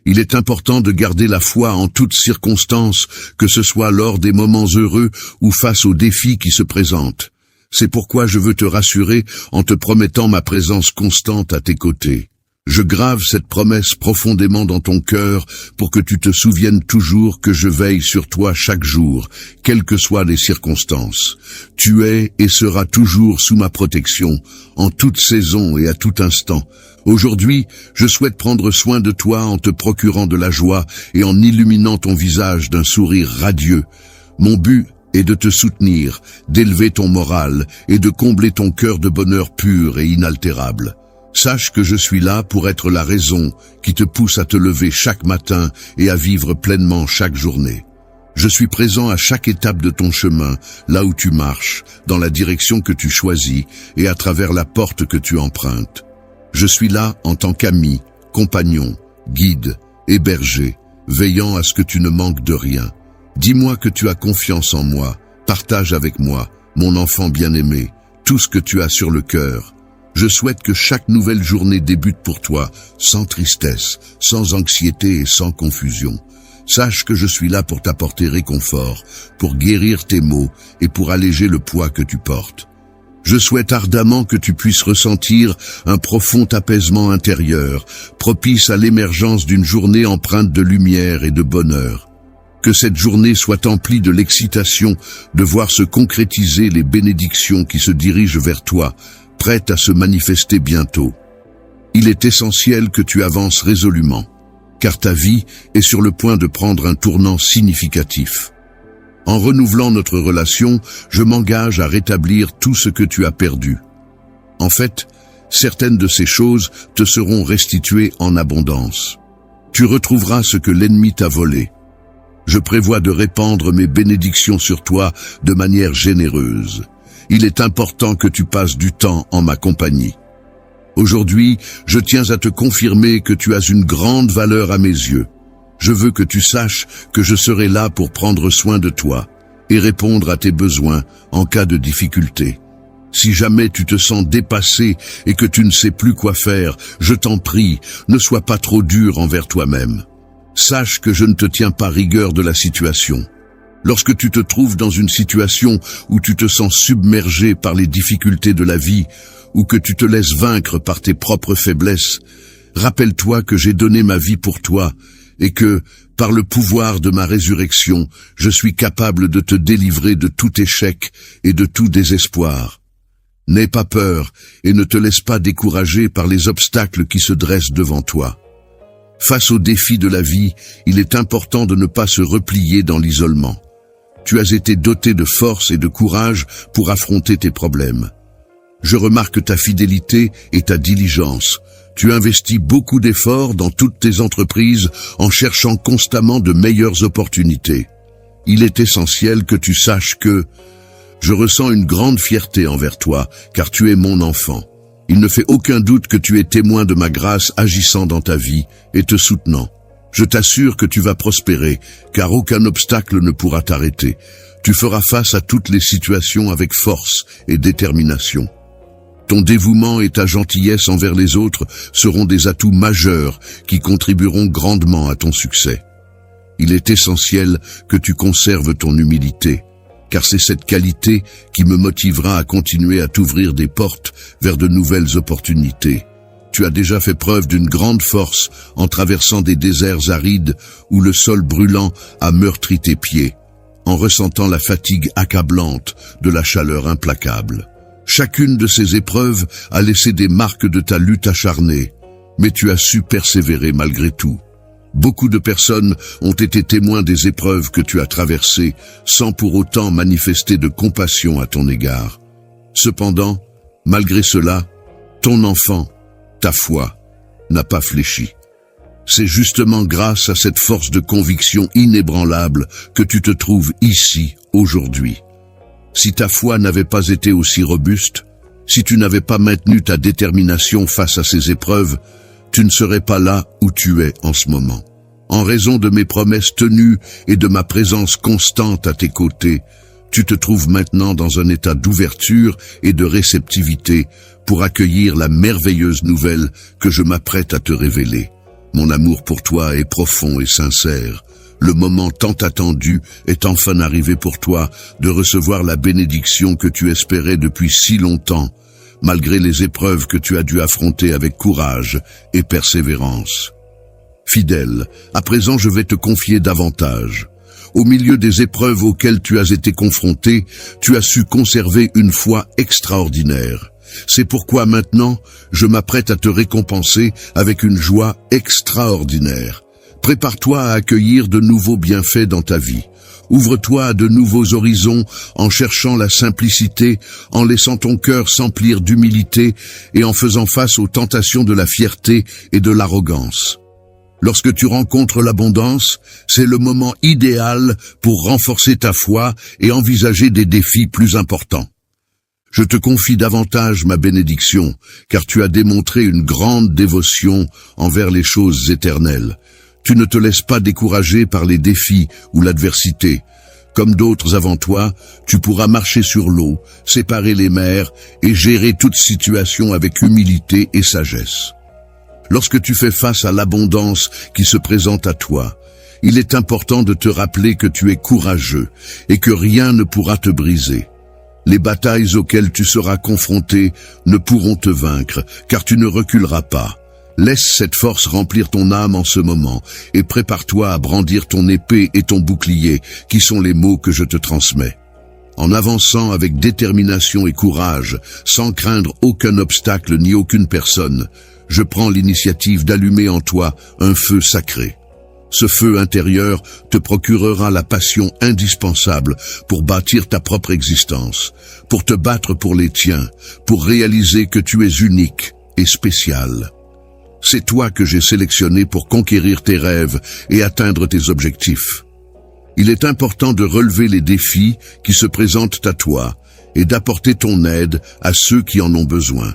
Il est important de garder la foi en toutes circonstances, que ce soit lors des moments heureux ou face aux défis qui se présentent. C'est pourquoi je veux te rassurer en te promettant ma présence constante à tes côtés. Je grave cette promesse profondément dans ton cœur pour que tu te souviennes toujours que je veille sur toi chaque jour, quelles que soient les circonstances. Tu es et seras toujours sous ma protection, en toute saison et à tout instant. Aujourd'hui, je souhaite prendre soin de toi en te procurant de la joie et en illuminant ton visage d'un sourire radieux. Mon but est de te soutenir, d'élever ton moral et de combler ton cœur de bonheur pur et inaltérable. Sache que je suis là pour être la raison qui te pousse à te lever chaque matin et à vivre pleinement chaque journée. Je suis présent à chaque étape de ton chemin, là où tu marches, dans la direction que tu choisis et à travers la porte que tu empruntes. Je suis là en tant qu'ami, compagnon, guide et berger, veillant à ce que tu ne manques de rien. Dis-moi que tu as confiance en moi, partage avec moi, mon enfant bien-aimé, tout ce que tu as sur le cœur. Je souhaite que chaque nouvelle journée débute pour toi, sans tristesse, sans anxiété et sans confusion. Sache que je suis là pour t'apporter réconfort, pour guérir tes maux et pour alléger le poids que tu portes. Je souhaite ardemment que tu puisses ressentir un profond apaisement intérieur, propice à l'émergence d'une journée empreinte de lumière et de bonheur. Que cette journée soit emplie de l'excitation de voir se concrétiser les bénédictions qui se dirigent vers toi, prête à se manifester bientôt. Il est essentiel que tu avances résolument, car ta vie est sur le point de prendre un tournant significatif. En renouvelant notre relation, je m'engage à rétablir tout ce que tu as perdu. En fait, certaines de ces choses te seront restituées en abondance. Tu retrouveras ce que l'ennemi t'a volé. Je prévois de répandre mes bénédictions sur toi de manière généreuse. Il est important que tu passes du temps en ma compagnie. Aujourd'hui, je tiens à te confirmer que tu as une grande valeur à mes yeux. Je veux que tu saches que je serai là pour prendre soin de toi et répondre à tes besoins en cas de difficulté. Si jamais tu te sens dépassé et que tu ne sais plus quoi faire, je t'en prie, ne sois pas trop dur envers toi-même. Sache que je ne te tiens pas rigueur de la situation. Lorsque tu te trouves dans une situation où tu te sens submergé par les difficultés de la vie ou que tu te laisses vaincre par tes propres faiblesses, rappelle-toi que j'ai donné ma vie pour toi et que, par le pouvoir de ma résurrection, je suis capable de te délivrer de tout échec et de tout désespoir. N'aie pas peur et ne te laisse pas décourager par les obstacles qui se dressent devant toi. Face aux défis de la vie, il est important de ne pas se replier dans l'isolement. Tu as été doté de force et de courage pour affronter tes problèmes. Je remarque ta fidélité et ta diligence. Tu investis beaucoup d'efforts dans toutes tes entreprises en cherchant constamment de meilleures opportunités. Il est essentiel que tu saches que je ressens une grande fierté envers toi, car tu es mon enfant. Il ne fait aucun doute que tu es témoin de ma grâce agissant dans ta vie et te soutenant. Je t'assure que tu vas prospérer, car aucun obstacle ne pourra t'arrêter. Tu feras face à toutes les situations avec force et détermination. Ton dévouement et ta gentillesse envers les autres seront des atouts majeurs qui contribueront grandement à ton succès. Il est essentiel que tu conserves ton humilité, car c'est cette qualité qui me motivera à continuer à t'ouvrir des portes vers de nouvelles opportunités. Tu as déjà fait preuve d'une grande force en traversant des déserts arides où le sol brûlant a meurtri tes pieds, en ressentant la fatigue accablante de la chaleur implacable. Chacune de ces épreuves a laissé des marques de ta lutte acharnée, mais tu as su persévérer malgré tout. Beaucoup de personnes ont été témoins des épreuves que tu as traversées sans pour autant manifester de compassion à ton égard. Cependant, malgré cela, ton enfant, Ta foi n'a pas fléchi. C'est justement grâce à cette force de conviction inébranlable que tu te trouves ici, aujourd'hui. Si ta foi n'avait pas été aussi robuste, si tu n'avais pas maintenu ta détermination face à ces épreuves, tu ne serais pas là où tu es en ce moment. En raison de mes promesses tenues et de ma présence constante à tes côtés, tu te trouves maintenant dans un état d'ouverture et de réceptivité pour accueillir la merveilleuse nouvelle que je m'apprête à te révéler. Mon amour pour toi est profond et sincère. Le moment tant attendu est enfin arrivé pour toi de recevoir la bénédiction que tu espérais depuis si longtemps, malgré les épreuves que tu as dû affronter avec courage et persévérance. Fidèle, à présent je vais te confier davantage. Au milieu des épreuves auxquelles tu as été confronté, tu as su conserver une foi extraordinaire. C'est pourquoi maintenant, je m'apprête à te récompenser avec une joie extraordinaire. Prépare-toi à accueillir de nouveaux bienfaits dans ta vie. Ouvre-toi à de nouveaux horizons en cherchant la simplicité, en laissant ton cœur s'emplir d'humilité et en faisant face aux tentations de la fierté et de l'arrogance. Lorsque tu rencontres l'abondance, c'est le moment idéal pour renforcer ta foi et envisager des défis plus importants. Je te confie davantage ma bénédiction, car tu as démontré une grande dévotion envers les choses éternelles. Tu ne te laisses pas décourager par les défis ou l'adversité. Comme d'autres avant toi, tu pourras marcher sur l'eau, séparer les mers et gérer toute situation avec humilité et sagesse. Lorsque tu fais face à l'abondance qui se présente à toi, il est important de te rappeler que tu es courageux et que rien ne pourra te briser. Les batailles auxquelles tu seras confronté ne pourront te vaincre, car tu ne reculeras pas. Laisse cette force remplir ton âme en ce moment, et prépare-toi à brandir ton épée et ton bouclier, qui sont les mots que je te transmets. En avançant avec détermination et courage, sans craindre aucun obstacle ni aucune personne, je prends l'initiative d'allumer en toi un feu sacré. Ce feu intérieur te procurera la passion indispensable pour bâtir ta propre existence, pour te battre pour les tiens, pour réaliser que tu es unique et spécial. C'est toi que j'ai sélectionné pour conquérir tes rêves et atteindre tes objectifs. Il est important de relever les défis qui se présentent à toi et d'apporter ton aide à ceux qui en ont besoin.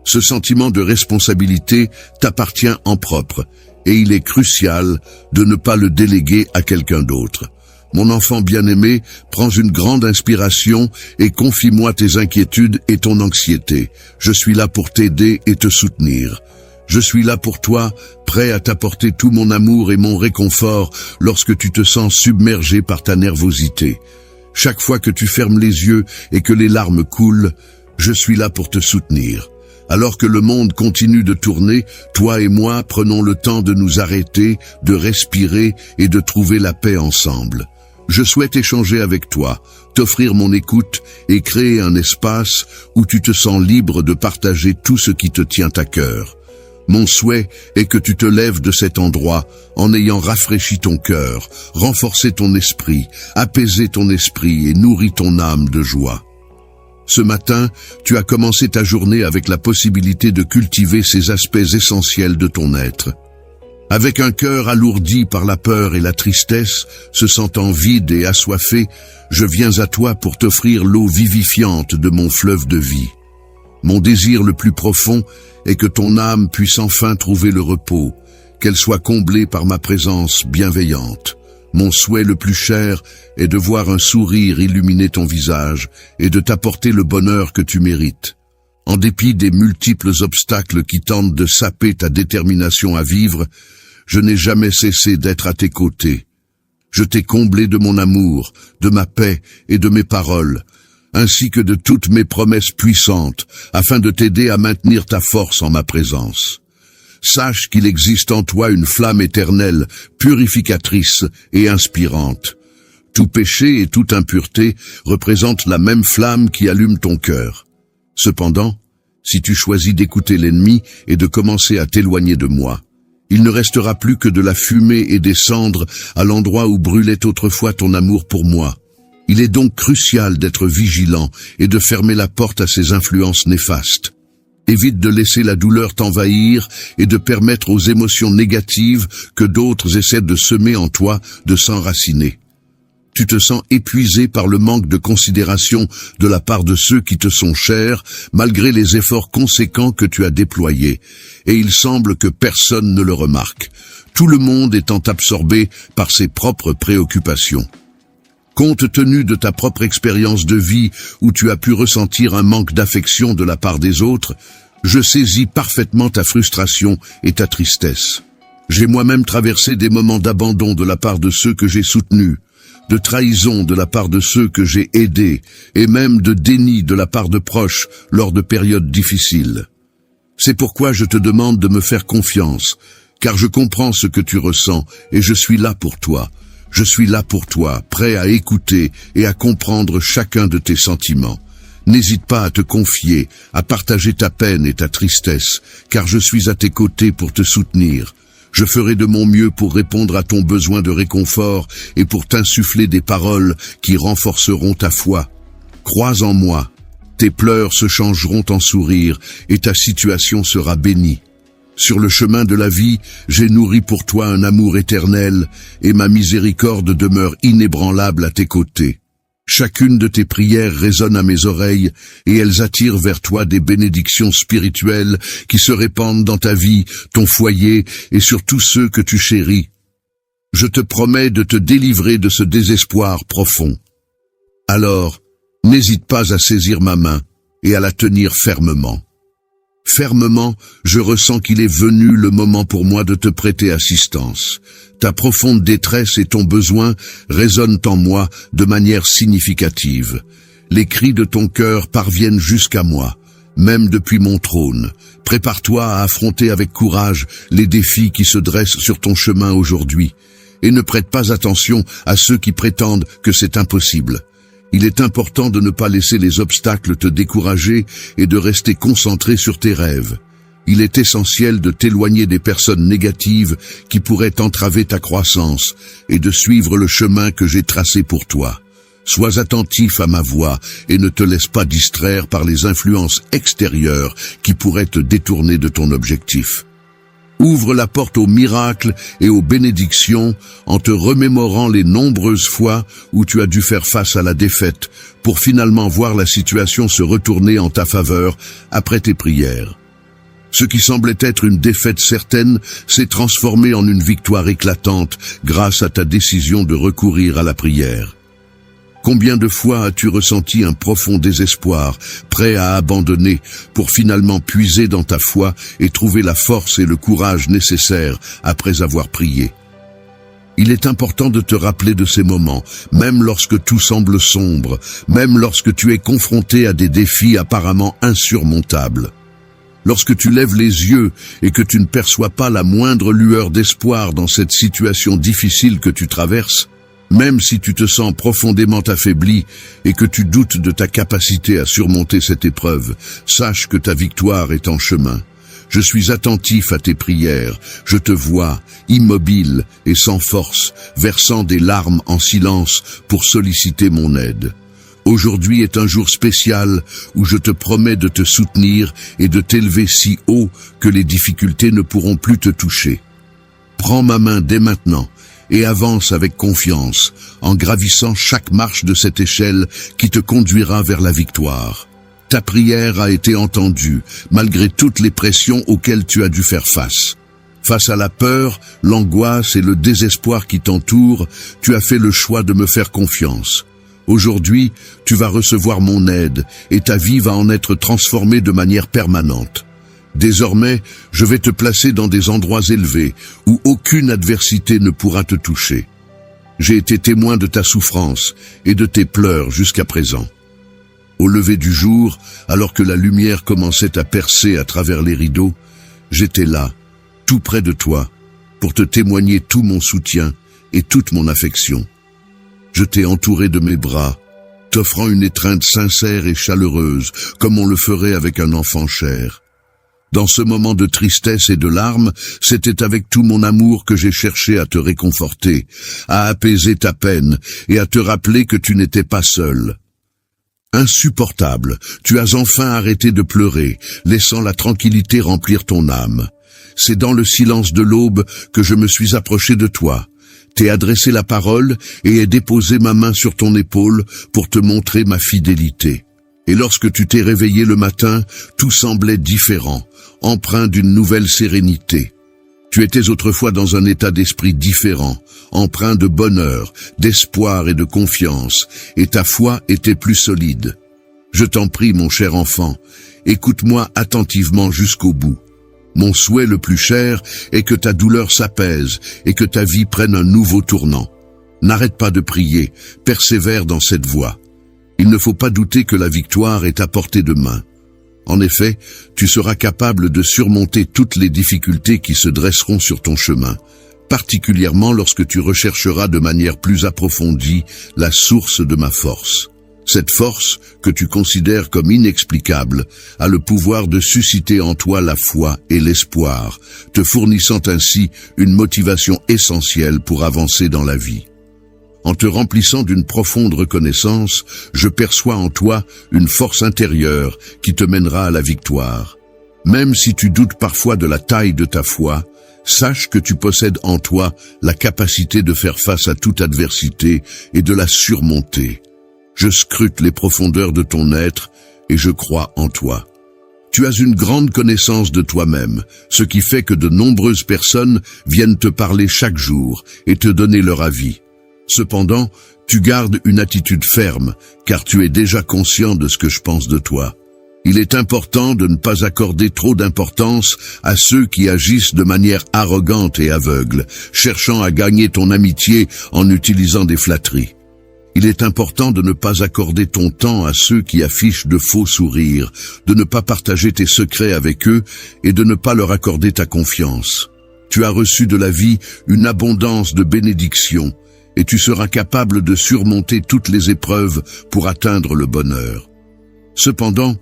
Ce sentiment de responsabilité t'appartient en propre et il est crucial de ne pas le déléguer à quelqu'un d'autre. Mon enfant bien-aimé, prends une grande inspiration et confie-moi tes inquiétudes et ton anxiété. Je suis là pour t'aider et te soutenir. Je suis là pour toi, prêt à t'apporter tout mon amour et mon réconfort lorsque tu te sens submergé par ta nervosité. Chaque fois que tu fermes les yeux et que les larmes coulent, je suis là pour te soutenir. Alors que le monde continue de tourner, toi et moi prenons le temps de nous arrêter, de respirer et de trouver la paix ensemble. Je souhaite échanger avec toi, t'offrir mon écoute et créer un espace où tu te sens libre de partager tout ce qui te tient à cœur. Mon souhait est que tu te lèves de cet endroit en ayant rafraîchi ton cœur, renforcé ton esprit, apaisé ton esprit et nourri ton âme de joie. Ce matin, tu as commencé ta journée avec la possibilité de cultiver ces aspects essentiels de ton être. Avec un cœur alourdi par la peur et la tristesse, se sentant vide et assoiffé, je viens à toi pour t'offrir l'eau vivifiante de mon fleuve de vie. Mon désir le plus profond est que ton âme puisse enfin trouver le repos, qu'elle soit comblée par ma présence bienveillante. Mon souhait le plus cher est de voir un sourire illuminer ton visage et de t'apporter le bonheur que tu mérites. En dépit des multiples obstacles qui tentent de saper ta détermination à vivre, je n'ai jamais cessé d'être à tes côtés. Je t'ai comblé de mon amour, de ma paix et de mes paroles, ainsi que de toutes mes promesses puissantes, afin de t'aider à maintenir ta force en ma présence. Sache qu'il existe en toi une flamme éternelle, purificatrice et inspirante. Tout péché et toute impureté représentent la même flamme qui allume ton cœur. Cependant, si tu choisis d'écouter l'ennemi et de commencer à t'éloigner de moi, il ne restera plus que de la fumée et des cendres à l'endroit où brûlait autrefois ton amour pour moi. Il est donc crucial d'être vigilant et de fermer la porte à ces influences néfastes. Évite de laisser la douleur t'envahir et de permettre aux émotions négatives que d'autres essaient de semer en toi de s'enraciner. Tu te sens épuisé par le manque de considération de la part de ceux qui te sont chers, malgré les efforts conséquents que tu as déployés, et il semble que personne ne le remarque, tout le monde étant absorbé par ses propres préoccupations. Compte tenu de ta propre expérience de vie où tu as pu ressentir un manque d'affection de la part des autres, je saisis parfaitement ta frustration et ta tristesse. J'ai moi-même traversé des moments d'abandon de la part de ceux que j'ai soutenus, de trahison de la part de ceux que j'ai aidés, et même de déni de la part de proches lors de périodes difficiles. C'est pourquoi je te demande de me faire confiance, car je comprends ce que tu ressens et je suis là pour toi. Je suis là pour toi, prêt à écouter et à comprendre chacun de tes sentiments. N'hésite pas à te confier, à partager ta peine et ta tristesse, car je suis à tes côtés pour te soutenir. Je ferai de mon mieux pour répondre à ton besoin de réconfort et pour t'insuffler des paroles qui renforceront ta foi. Crois en moi, tes pleurs se changeront en sourires et ta situation sera bénie. Sur le chemin de la vie, j'ai nourri pour toi un amour éternel et ma miséricorde demeure inébranlable à tes côtés. Chacune de tes prières résonne à mes oreilles et elles attirent vers toi des bénédictions spirituelles qui se répandent dans ta vie, ton foyer et sur tous ceux que tu chéris. Je te promets de te délivrer de ce désespoir profond. Alors, n'hésite pas à saisir ma main et à la tenir fermement. Fermement, je ressens qu'il est venu le moment pour moi de te prêter assistance. Ta profonde détresse et ton besoin résonnent en moi de manière significative. Les cris de ton cœur parviennent jusqu'à moi, même depuis mon trône. Prépare-toi à affronter avec courage les défis qui se dressent sur ton chemin aujourd'hui, et ne prête pas attention à ceux qui prétendent que c'est impossible. Il est important de ne pas laisser les obstacles te décourager et de rester concentré sur tes rêves. Il est essentiel de t'éloigner des personnes négatives qui pourraient entraver ta croissance et de suivre le chemin que j'ai tracé pour toi. Sois attentif à ma voix et ne te laisse pas distraire par les influences extérieures qui pourraient te détourner de ton objectif. Ouvre la porte aux miracles et aux bénédictions en te remémorant les nombreuses fois où tu as dû faire face à la défaite pour finalement voir la situation se retourner en ta faveur après tes prières. Ce qui semblait être une défaite certaine s'est transformé en une victoire éclatante grâce à ta décision de recourir à la prière. Combien de fois as-tu ressenti un profond désespoir, prêt à abandonner, pour finalement puiser dans ta foi et trouver la force et le courage nécessaires après avoir prié? Il est important de te rappeler de ces moments, même lorsque tout semble sombre, même lorsque tu es confronté à des défis apparemment insurmontables. Lorsque tu lèves les yeux et que tu ne perçois pas la moindre lueur d'espoir dans cette situation difficile que tu traverses, même si tu te sens profondément affaibli et que tu doutes de ta capacité à surmonter cette épreuve, sache que ta victoire est en chemin. Je suis attentif à tes prières, je te vois, immobile et sans force, versant des larmes en silence pour solliciter mon aide. Aujourd'hui est un jour spécial où je te promets de te soutenir et de t'élever si haut que les difficultés ne pourront plus te toucher. Prends ma main dès maintenant et avance avec confiance, en gravissant chaque marche de cette échelle qui te conduira vers la victoire. Ta prière a été entendue, malgré toutes les pressions auxquelles tu as dû faire face. Face à la peur, l'angoisse et le désespoir qui t'entourent, tu as fait le choix de me faire confiance. Aujourd'hui, tu vas recevoir mon aide et ta vie va en être transformée de manière permanente. Désormais, je vais te placer dans des endroits élevés où aucune adversité ne pourra te toucher. J'ai été témoin de ta souffrance et de tes pleurs jusqu'à présent. Au lever du jour, alors que la lumière commençait à percer à travers les rideaux, j'étais là, tout près de toi, pour te témoigner tout mon soutien et toute mon affection. Je t'ai entouré de mes bras, t'offrant une étreinte sincère et chaleureuse, comme on le ferait avec un enfant cher. Dans ce moment de tristesse et de larmes, c'était avec tout mon amour que j'ai cherché à te réconforter, à apaiser ta peine et à te rappeler que tu n'étais pas seul. Insupportable, tu as enfin arrêté de pleurer, laissant la tranquillité remplir ton âme. C'est dans le silence de l'aube que je me suis approché de toi. T'ai adressé la parole et ai déposé ma main sur ton épaule pour te montrer ma fidélité. Et lorsque tu t'es réveillé le matin, tout semblait différent, empreint d'une nouvelle sérénité. Tu étais autrefois dans un état d'esprit différent, empreint de bonheur, d'espoir et de confiance, et ta foi était plus solide. Je t'en prie, mon cher enfant, écoute-moi attentivement jusqu'au bout. Mon souhait le plus cher est que ta douleur s'apaise et que ta vie prenne un nouveau tournant. N'arrête pas de prier, persévère dans cette voie. Il ne faut pas douter que la victoire est à portée de main. En effet, tu seras capable de surmonter toutes les difficultés qui se dresseront sur ton chemin, particulièrement lorsque tu rechercheras de manière plus approfondie la source de ma force. Cette force, que tu considères comme inexplicable, a le pouvoir de susciter en toi la foi et l'espoir, te fournissant ainsi une motivation essentielle pour avancer dans la vie. En te remplissant d'une profonde reconnaissance, je perçois en toi une force intérieure qui te mènera à la victoire. Même si tu doutes parfois de la taille de ta foi, sache que tu possèdes en toi la capacité de faire face à toute adversité et de la surmonter. Je scrute les profondeurs de ton être et je crois en toi. Tu as une grande connaissance de toi-même, ce qui fait que de nombreuses personnes viennent te parler chaque jour et te donner leur avis. Cependant, tu gardes une attitude ferme, car tu es déjà conscient de ce que je pense de toi. Il est important de ne pas accorder trop d'importance à ceux qui agissent de manière arrogante et aveugle, cherchant à gagner ton amitié en utilisant des flatteries. Il est important de ne pas accorder ton temps à ceux qui affichent de faux sourires, de ne pas partager tes secrets avec eux et de ne pas leur accorder ta confiance. Tu as reçu de la vie une abondance de bénédictions, et tu seras capable de surmonter toutes les épreuves pour atteindre le bonheur. Cependant,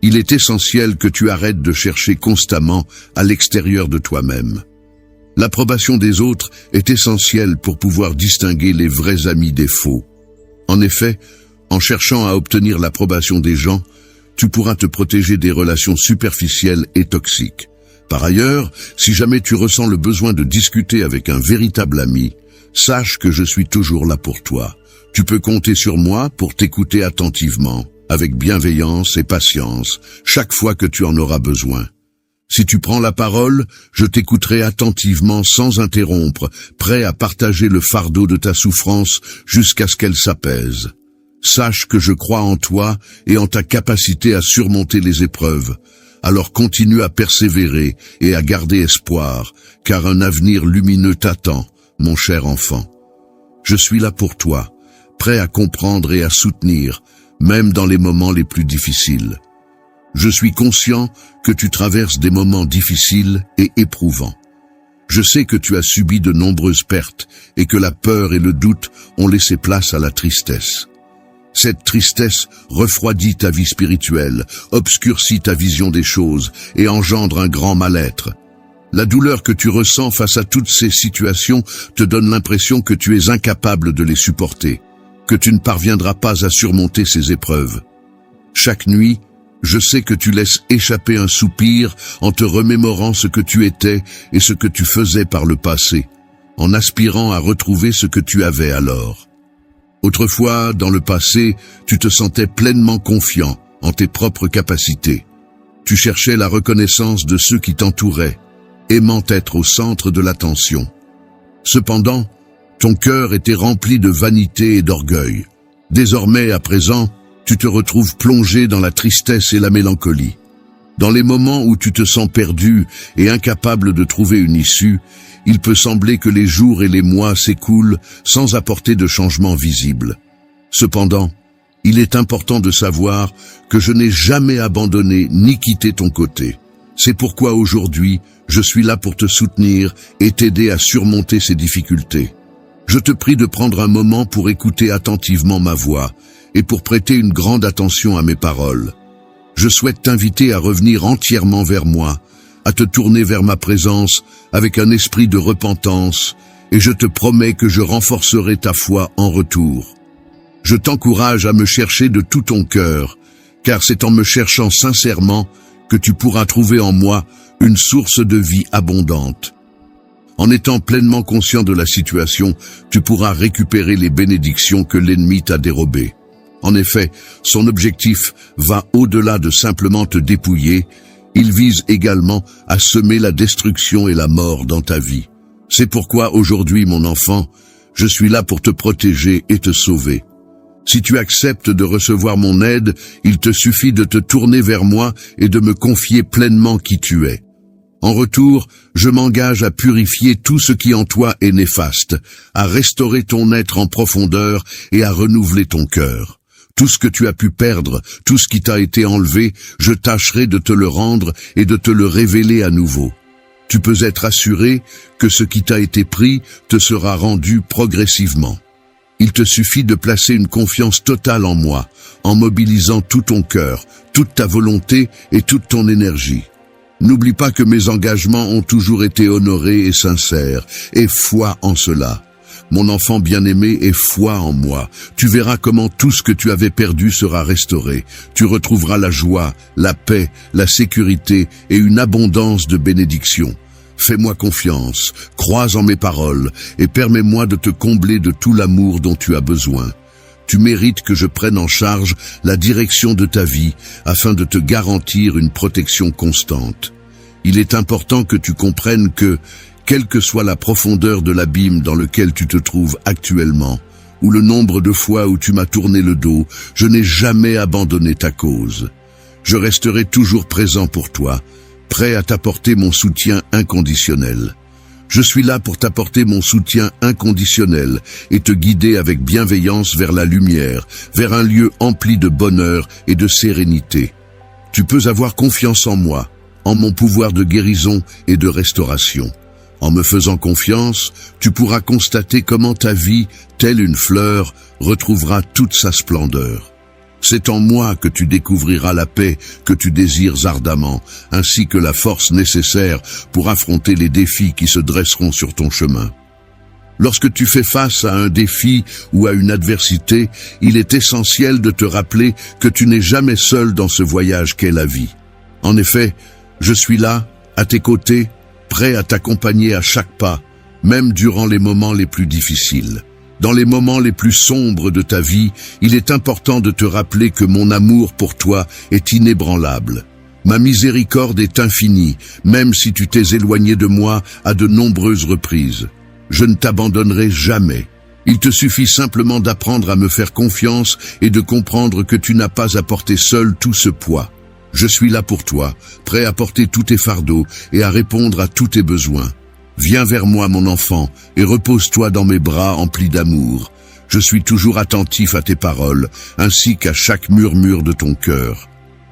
il est essentiel que tu arrêtes de chercher constamment à l'extérieur de toi-même. L'approbation des autres est essentielle pour pouvoir distinguer les vrais amis des faux. En effet, en cherchant à obtenir l'approbation des gens, tu pourras te protéger des relations superficielles et toxiques. Par ailleurs, si jamais tu ressens le besoin de discuter avec un véritable ami, sache que je suis toujours là pour toi. Tu peux compter sur moi pour t'écouter attentivement, avec bienveillance et patience, chaque fois que tu en auras besoin. Si tu prends la parole, je t'écouterai attentivement sans interrompre, prêt à partager le fardeau de ta souffrance jusqu'à ce qu'elle s'apaise. Sache que je crois en toi et en ta capacité à surmonter les épreuves. Alors continue à persévérer et à garder espoir, car un avenir lumineux t'attend, mon cher enfant. Je suis là pour toi, prêt à comprendre et à soutenir, même dans les moments les plus difficiles. Je suis conscient que tu traverses des moments difficiles et éprouvants. Je sais que tu as subi de nombreuses pertes et que la peur et le doute ont laissé place à la tristesse. Cette tristesse refroidit ta vie spirituelle, obscurcit ta vision des choses et engendre un grand mal-être. La douleur que tu ressens face à toutes ces situations te donne l'impression que tu es incapable de les supporter, que tu ne parviendras pas à surmonter ces épreuves. Chaque nuit, je sais que tu laisses échapper un soupir en te remémorant ce que tu étais et ce que tu faisais par le passé, en aspirant à retrouver ce que tu avais alors. Autrefois, dans le passé, tu te sentais pleinement confiant en tes propres capacités. Tu cherchais la reconnaissance de ceux qui t'entouraient, aimant être au centre de l'attention. Cependant, ton cœur était rempli de vanité et d'orgueil. Désormais, à présent, tu te retrouves plongé dans la tristesse et la mélancolie. Dans les moments où tu te sens perdu et incapable de trouver une issue, il peut sembler que les jours et les mois s'écoulent sans apporter de changement visible. Cependant, il est important de savoir que je n'ai jamais abandonné ni quitté ton côté. C'est pourquoi aujourd'hui, je suis là pour te soutenir et t'aider à surmonter ces difficultés. Je te prie de prendre un moment pour écouter attentivement ma voix et pour prêter une grande attention à mes paroles. Je souhaite t'inviter à revenir entièrement vers moi, à te tourner vers ma présence avec un esprit de repentance, et je te promets que je renforcerai ta foi en retour. Je t'encourage à me chercher de tout ton cœur, car c'est en me cherchant sincèrement que tu pourras trouver en moi une source de vie abondante. En étant pleinement conscient de la situation, tu pourras récupérer les bénédictions que l'ennemi t'a dérobées. En effet, son objectif va au-delà de simplement te dépouiller, il vise également à semer la destruction et la mort dans ta vie. C'est pourquoi aujourd'hui, mon enfant, je suis là pour te protéger et te sauver. Si tu acceptes de recevoir mon aide, il te suffit de te tourner vers moi et de me confier pleinement qui tu es. En retour, je m'engage à purifier tout ce qui en toi est néfaste, à restaurer ton être en profondeur et à renouveler ton cœur. Tout ce que tu as pu perdre, tout ce qui t'a été enlevé, je tâcherai de te le rendre et de te le révéler à nouveau. Tu peux être assuré que ce qui t'a été pris te sera rendu progressivement. Il te suffit de placer une confiance totale en moi, en mobilisant tout ton cœur, toute ta volonté et toute ton énergie. N'oublie pas que mes engagements ont toujours été honorés et sincères, et foi en cela. Mon enfant bien-aimé, aie foi en moi. Tu verras comment tout ce que tu avais perdu sera restauré. Tu retrouveras la joie, la paix, la sécurité et une abondance de bénédictions. Fais-moi confiance, crois en mes paroles et permets-moi de te combler de tout l'amour dont tu as besoin. Tu mérites que je prenne en charge la direction de ta vie afin de te garantir une protection constante. Il est important que tu comprennes que, quelle que soit la profondeur de l'abîme dans lequel tu te trouves actuellement, ou le nombre de fois où tu m'as tourné le dos, je n'ai jamais abandonné ta cause. Je resterai toujours présent pour toi, prêt à t'apporter mon soutien inconditionnel. Je suis là pour t'apporter mon soutien inconditionnel et te guider avec bienveillance vers la lumière, vers un lieu empli de bonheur et de sérénité. Tu peux avoir confiance en moi, en mon pouvoir de guérison et de restauration. En me faisant confiance, tu pourras constater comment ta vie, telle une fleur, retrouvera toute sa splendeur. C'est en moi que tu découvriras la paix que tu désires ardemment, ainsi que la force nécessaire pour affronter les défis qui se dresseront sur ton chemin. Lorsque tu fais face à un défi ou à une adversité, il est essentiel de te rappeler que tu n'es jamais seul dans ce voyage qu'est la vie. En effet, je suis là, à tes côtés, prêt à t'accompagner à chaque pas, même durant les moments les plus difficiles. Dans les moments les plus sombres de ta vie, il est important de te rappeler que mon amour pour toi est inébranlable. Ma miséricorde est infinie, même si tu t'es éloigné de moi à de nombreuses reprises. Je ne t'abandonnerai jamais. Il te suffit simplement d'apprendre à me faire confiance et de comprendre que tu n'as pas à porter seul tout ce poids. Je suis là pour toi, prêt à porter tous tes fardeaux et à répondre à tous tes besoins. Viens vers moi, mon enfant, et repose-toi dans mes bras emplis d'amour. Je suis toujours attentif à tes paroles, ainsi qu'à chaque murmure de ton cœur.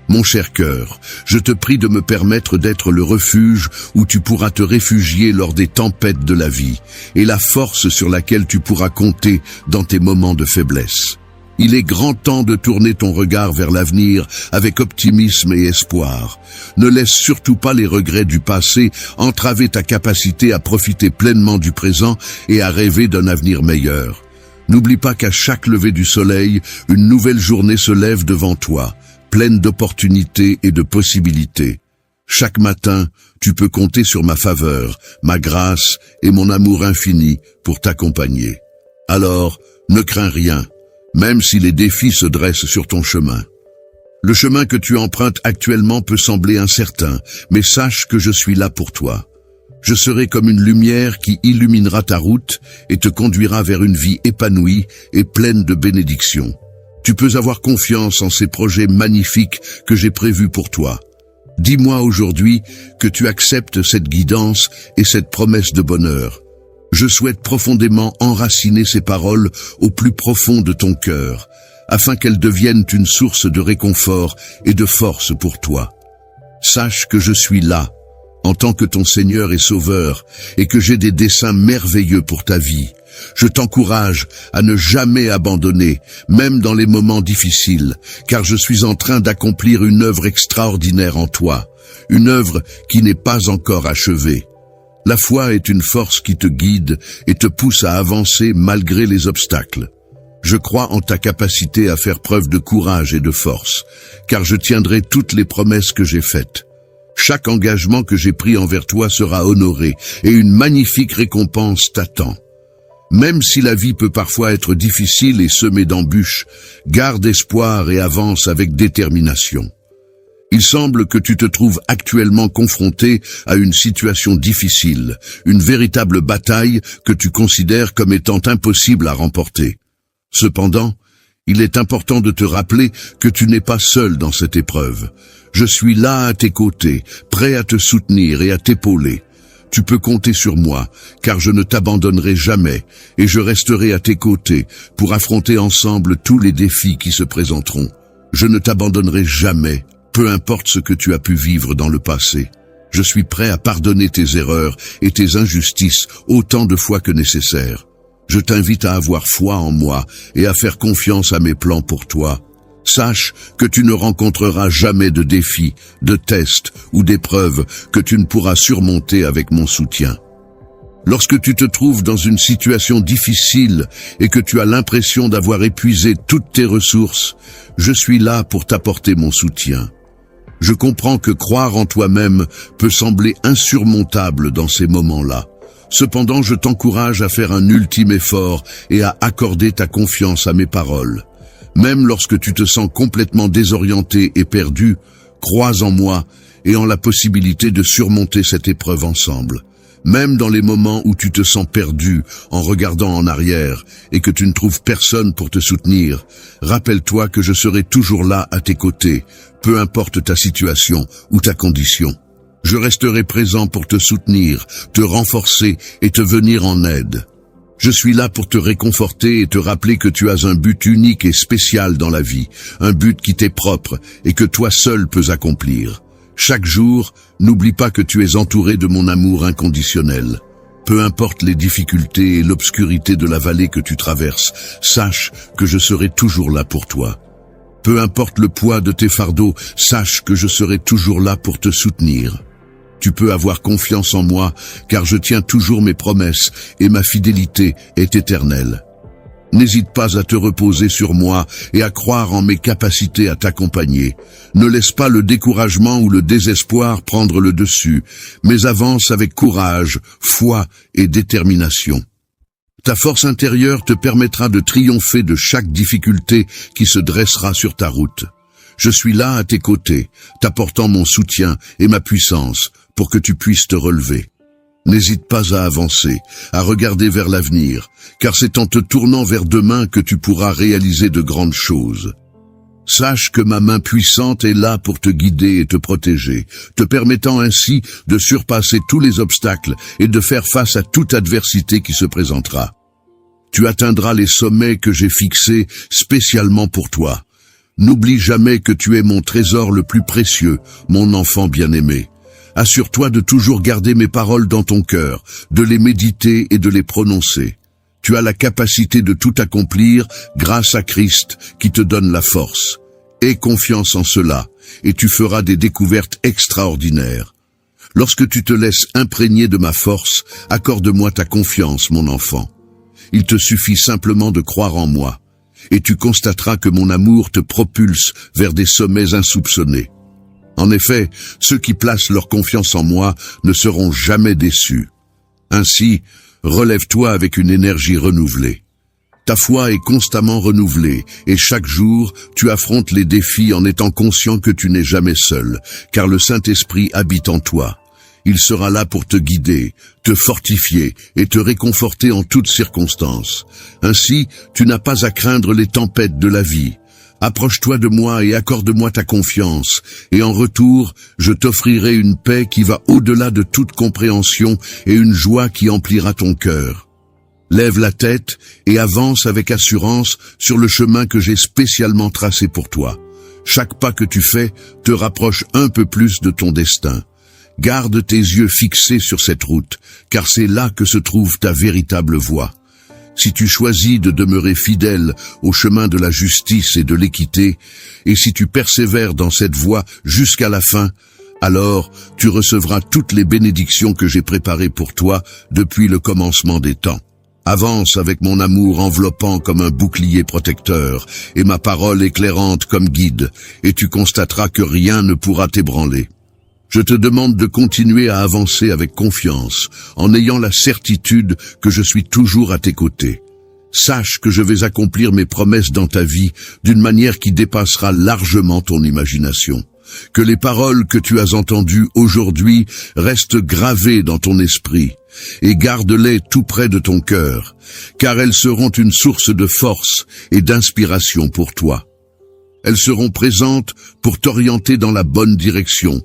Mon cher cœur, je te prie de me permettre d'être le refuge où tu pourras te réfugier lors des tempêtes de la vie, et la force sur laquelle tu pourras compter dans tes moments de faiblesse. Il est grand temps de tourner ton regard vers l'avenir avec optimisme et espoir. Ne laisse surtout pas les regrets du passé entraver ta capacité à profiter pleinement du présent et à rêver d'un avenir meilleur. N'oublie pas qu'à chaque lever du soleil, une nouvelle journée se lève devant toi, pleine d'opportunités et de possibilités. Chaque matin, tu peux compter sur ma faveur, ma grâce et mon amour infini pour t'accompagner. Alors, ne crains rien, même si les défis se dressent sur ton chemin. Le chemin que tu empruntes actuellement peut sembler incertain, mais sache que je suis là pour toi. Je serai comme une lumière qui illuminera ta route et te conduira vers une vie épanouie et pleine de bénédictions. Tu peux avoir confiance en ces projets magnifiques que j'ai prévus pour toi. Dis-moi aujourd'hui que tu acceptes cette guidance et cette promesse de bonheur. Je souhaite profondément enraciner ces paroles au plus profond de ton cœur, afin qu'elles deviennent une source de réconfort et de force pour toi. Sache que je suis là, en tant que ton Seigneur et Sauveur, et que j'ai des desseins merveilleux pour ta vie. Je t'encourage à ne jamais abandonner, même dans les moments difficiles, car je suis en train d'accomplir une œuvre extraordinaire en toi, une œuvre qui n'est pas encore achevée. La foi est une force qui te guide et te pousse à avancer malgré les obstacles. Je crois en ta capacité à faire preuve de courage et de force, car je tiendrai toutes les promesses que j'ai faites. Chaque engagement que j'ai pris envers toi sera honoré, et une magnifique récompense t'attend. Même si la vie peut parfois être difficile et semée d'embûches, garde espoir et avance avec détermination. Il semble que tu te trouves actuellement confronté à une situation difficile, une véritable bataille que tu considères comme étant impossible à remporter. Cependant, il est important de te rappeler que tu n'es pas seul dans cette épreuve. Je suis là à tes côtés, prêt à te soutenir et à t'épauler. Tu peux compter sur moi, car je ne t'abandonnerai jamais, et je resterai à tes côtés pour affronter ensemble tous les défis qui se présenteront. Je ne t'abandonnerai jamais, peu importe ce que tu as pu vivre dans le passé. Je suis prêt à pardonner tes erreurs et tes injustices autant de fois que nécessaire. Je t'invite à avoir foi en moi et à faire confiance à mes plans pour toi. Sache que tu ne rencontreras jamais de défis, de tests ou d'épreuves que tu ne pourras surmonter avec mon soutien. Lorsque tu te trouves dans une situation difficile et que tu as l'impression d'avoir épuisé toutes tes ressources, je suis là pour t'apporter mon soutien. Je comprends que croire en toi-même peut sembler insurmontable dans ces moments-là. Cependant, je t'encourage à faire un ultime effort et à accorder ta confiance à mes paroles. Même lorsque tu te sens complètement désorienté et perdu, crois en moi et en la possibilité de surmonter cette épreuve ensemble. Même dans les moments où tu te sens perdu en regardant en arrière et que tu ne trouves personne pour te soutenir, rappelle-toi que je serai toujours là à tes côtés, peu importe ta situation ou ta condition. Je resterai présent pour te soutenir, te renforcer et te venir en aide. Je suis là pour te réconforter et te rappeler que tu as un but unique et spécial dans la vie, un but qui t'est propre et que toi seul peux accomplir. Chaque jour, n'oublie pas que tu es entouré de mon amour inconditionnel. Peu importe les difficultés et l'obscurité de la vallée que tu traverses, sache que je serai toujours là pour toi. Peu importe le poids de tes fardeaux, sache que je serai toujours là pour te soutenir. Tu peux avoir confiance en moi, car je tiens toujours mes promesses et ma fidélité est éternelle. N'hésite pas à te reposer sur moi et à croire en mes capacités à t'accompagner. Ne laisse pas le découragement ou le désespoir prendre le dessus, mais avance avec courage, foi et détermination. Ta force intérieure te permettra de triompher de chaque difficulté qui se dressera sur ta route. Je suis là à tes côtés, t'apportant mon soutien et ma puissance pour que tu puisses te relever. N'hésite pas à avancer, à regarder vers l'avenir, car c'est en te tournant vers demain que tu pourras réaliser de grandes choses. Sache que ma main puissante est là pour te guider et te protéger, te permettant ainsi de surpasser tous les obstacles et de faire face à toute adversité qui se présentera. Tu atteindras les sommets que j'ai fixés spécialement pour toi. N'oublie jamais que tu es mon trésor le plus précieux, mon enfant bien-aimé. Assure-toi de toujours garder mes paroles dans ton cœur, de les méditer et de les prononcer. Tu as la capacité de tout accomplir grâce à Christ qui te donne la force. Aie confiance en cela et tu feras des découvertes extraordinaires. Lorsque tu te laisses imprégner de ma force, accorde-moi ta confiance, mon enfant. Il te suffit simplement de croire en moi, et tu constateras que mon amour te propulse vers des sommets insoupçonnés. En effet, ceux qui placent leur confiance en moi ne seront jamais déçus. Ainsi, relève-toi avec une énergie renouvelée. Ta foi est constamment renouvelée et chaque jour, tu affrontes les défis en étant conscient que tu n'es jamais seul, car le Saint-Esprit habite en toi. Il sera là pour te guider, te fortifier et te réconforter en toutes circonstances. Ainsi, tu n'as pas à craindre les tempêtes de la vie. Approche-toi de moi et accorde-moi ta confiance, et en retour, je t'offrirai une paix qui va au-delà de toute compréhension et une joie qui emplira ton cœur. Lève la tête et avance avec assurance sur le chemin que j'ai spécialement tracé pour toi. Chaque pas que tu fais te rapproche un peu plus de ton destin. Garde tes yeux fixés sur cette route, car c'est là que se trouve ta véritable voie. Si tu choisis de demeurer fidèle au chemin de la justice et de l'équité, et si tu persévères dans cette voie jusqu'à la fin, alors tu recevras toutes les bénédictions que j'ai préparées pour toi depuis le commencement des temps. Avance avec mon amour enveloppant comme un bouclier protecteur, et ma parole éclairante comme guide, et tu constateras que rien ne pourra t'ébranler. Je te demande de continuer à avancer avec confiance, en ayant la certitude que je suis toujours à tes côtés. Sache que je vais accomplir mes promesses dans ta vie d'une manière qui dépassera largement ton imagination. Que les paroles que tu as entendues aujourd'hui restent gravées dans ton esprit et garde-les tout près de ton cœur, car elles seront une source de force et d'inspiration pour toi. Elles seront présentes pour t'orienter dans la bonne direction,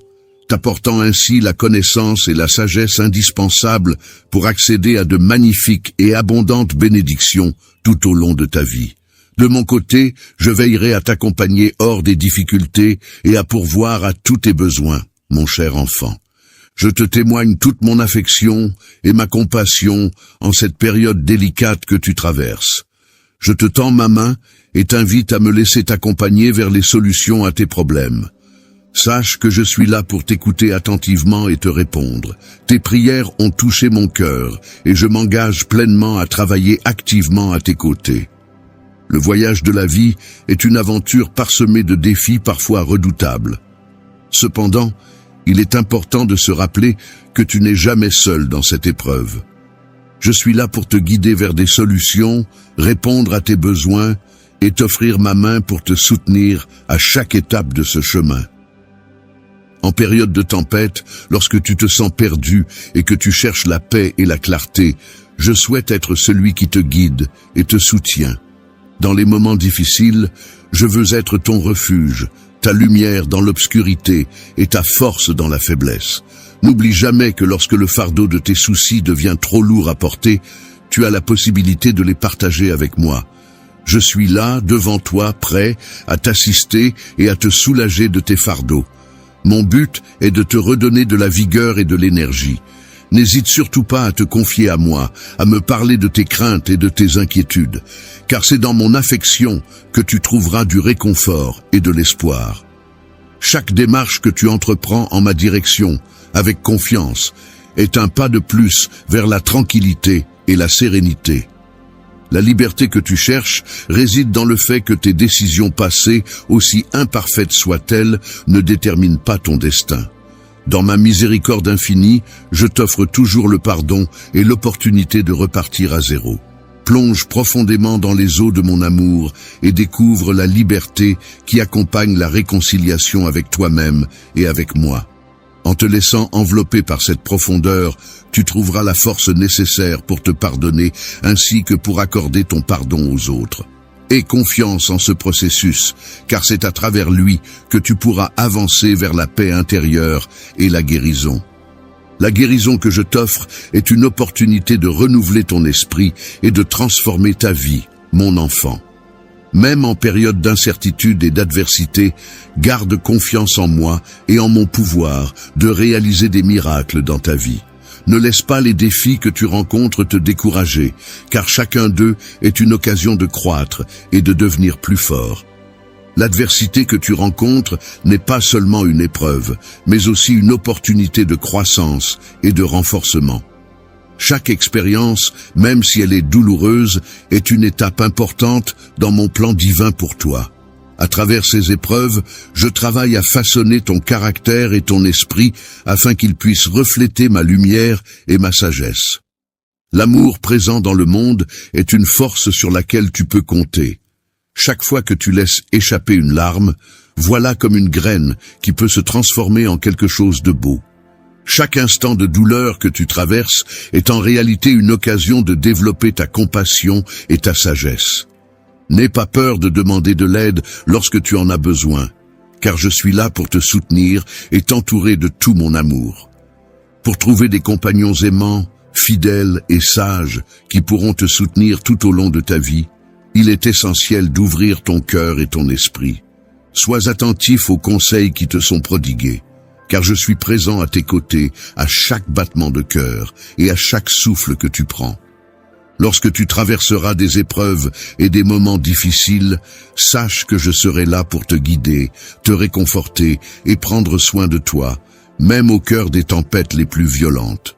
t'apportant ainsi la connaissance et la sagesse indispensables pour accéder à de magnifiques et abondantes bénédictions tout au long de ta vie. De mon côté, je veillerai à t'accompagner hors des difficultés et à pourvoir à tous tes besoins, mon cher enfant. Je te témoigne toute mon affection et ma compassion en cette période délicate que tu traverses. Je te tends ma main et t'invite à me laisser t'accompagner vers les solutions à tes problèmes. Sache que je suis là pour t'écouter attentivement et te répondre. Tes prières ont touché mon cœur et je m'engage pleinement à travailler activement à tes côtés. Le voyage de la vie est une aventure parsemée de défis parfois redoutables. Cependant, il est important de se rappeler que tu n'es jamais seul dans cette épreuve. Je suis là pour te guider vers des solutions, répondre à tes besoins et t'offrir ma main pour te soutenir à chaque étape de ce chemin. En période de tempête, lorsque tu te sens perdu et que tu cherches la paix et la clarté, je souhaite être celui qui te guide et te soutient. Dans les moments difficiles, je veux être ton refuge, ta lumière dans l'obscurité et ta force dans la faiblesse. N'oublie jamais que lorsque le fardeau de tes soucis devient trop lourd à porter, tu as la possibilité de les partager avec moi. Je suis là, devant toi, prêt à t'assister et à te soulager de tes fardeaux. Mon but est de te redonner de la vigueur et de l'énergie. N'hésite surtout pas à te confier à moi, à me parler de tes craintes et de tes inquiétudes, car c'est dans mon affection que tu trouveras du réconfort et de l'espoir. Chaque démarche que tu entreprends en ma direction, avec confiance, est un pas de plus vers la tranquillité et la sérénité. La liberté que tu cherches réside dans le fait que tes décisions passées, aussi imparfaites soient-elles, ne déterminent pas ton destin. Dans ma miséricorde infinie, je t'offre toujours le pardon et l'opportunité de repartir à zéro. Plonge profondément dans les eaux de mon amour et découvre la liberté qui accompagne la réconciliation avec toi-même et avec moi. En te laissant envelopper par cette profondeur, tu trouveras la force nécessaire pour te pardonner ainsi que pour accorder ton pardon aux autres. Aie confiance en ce processus, car c'est à travers lui que tu pourras avancer vers la paix intérieure et la guérison. La guérison que je t'offre est une opportunité de renouveler ton esprit et de transformer ta vie, mon enfant. Même en période d'incertitude et d'adversité, garde confiance en moi et en mon pouvoir de réaliser des miracles dans ta vie. Ne laisse pas les défis que tu rencontres te décourager, car chacun d'eux est une occasion de croître et de devenir plus fort. L'adversité que tu rencontres n'est pas seulement une épreuve, mais aussi une opportunité de croissance et de renforcement. Chaque expérience, même si elle est douloureuse, est une étape importante dans mon plan divin pour toi. À travers ces épreuves, je travaille à façonner ton caractère et ton esprit afin qu'ils puissent refléter ma lumière et ma sagesse. L'amour présent dans le monde est une force sur laquelle tu peux compter. Chaque fois que tu laisses échapper une larme, voilà comme une graine qui peut se transformer en quelque chose de beau. Chaque instant de douleur que tu traverses est en réalité une occasion de développer ta compassion et ta sagesse. N'aie pas peur de demander de l'aide lorsque tu en as besoin, car je suis là pour te soutenir et t'entourer de tout mon amour. Pour trouver des compagnons aimants, fidèles et sages qui pourront te soutenir tout au long de ta vie, il est essentiel d'ouvrir ton cœur et ton esprit. Sois attentif aux conseils qui te sont prodigués, car je suis présent à tes côtés à chaque battement de cœur et à chaque souffle que tu prends. Lorsque tu traverseras des épreuves et des moments difficiles, sache que je serai là pour te guider, te réconforter et prendre soin de toi, même au cœur des tempêtes les plus violentes.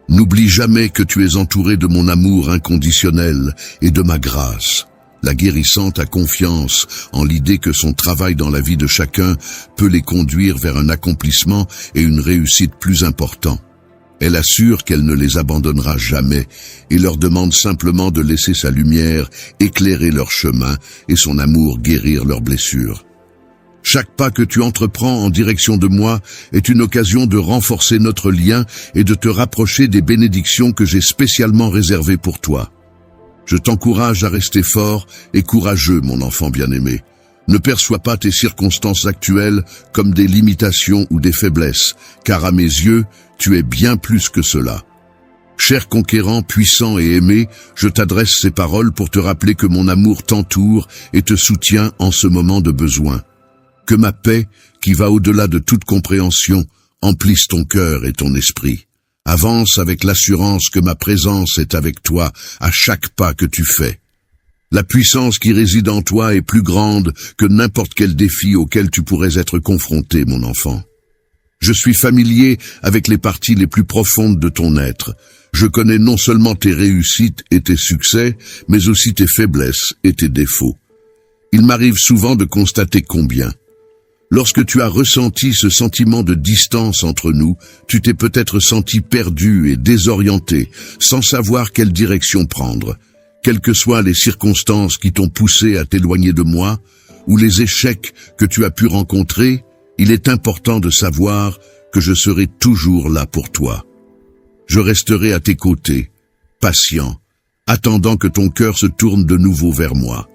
N'oublie jamais que tu es entouré de mon amour inconditionnel et de ma grâce. La guérissante a confiance en l'idée que son travail dans la vie de chacun peut les conduire vers un accomplissement et une réussite plus importants. Elle assure qu'elle ne les abandonnera jamais et leur demande simplement de laisser sa lumière éclairer leur chemin et son amour guérir leurs blessures. Chaque pas que tu entreprends en direction de moi est une occasion de renforcer notre lien et de te rapprocher des bénédictions que j'ai spécialement réservées pour toi. Je t'encourage à rester fort et courageux, mon enfant bien-aimé. Ne perçois pas tes circonstances actuelles comme des limitations ou des faiblesses, car à mes yeux, tu es bien plus que cela. Cher conquérant, puissant et aimé, je t'adresse ces paroles pour te rappeler que mon amour t'entoure et te soutient en ce moment de besoin. Que ma paix, qui va au-delà de toute compréhension, emplisse ton cœur et ton esprit. Avance avec l'assurance que ma présence est avec toi à chaque pas que tu fais. La puissance qui réside en toi est plus grande que n'importe quel défi auquel tu pourrais être confronté, mon enfant. Je suis familier avec les parties les plus profondes de ton être. Je connais non seulement tes réussites et tes succès, mais aussi tes faiblesses et tes défauts. Il m'arrive souvent de constater combien. Lorsque tu as ressenti ce sentiment de distance entre nous, tu t'es peut-être senti perdu et désorienté, sans savoir quelle direction prendre. Quelles que soient les circonstances qui t'ont poussé à t'éloigner de moi, ou les échecs que tu as pu rencontrer, il est important de savoir que je serai toujours là pour toi. Je resterai à tes côtés, patient, attendant que ton cœur se tourne de nouveau vers moi.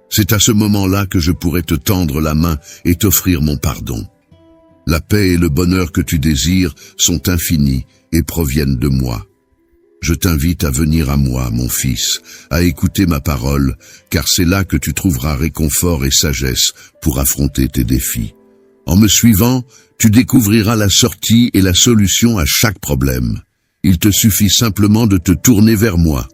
C'est à ce moment-là que je pourrai te tendre la main et t'offrir mon pardon. La paix et le bonheur que tu désires sont infinis et proviennent de moi. Je t'invite à venir à moi, mon fils, à écouter ma parole, car c'est là que tu trouveras réconfort et sagesse pour affronter tes défis. En me suivant, tu découvriras la sortie et la solution à chaque problème. Il te suffit simplement de te tourner vers moi.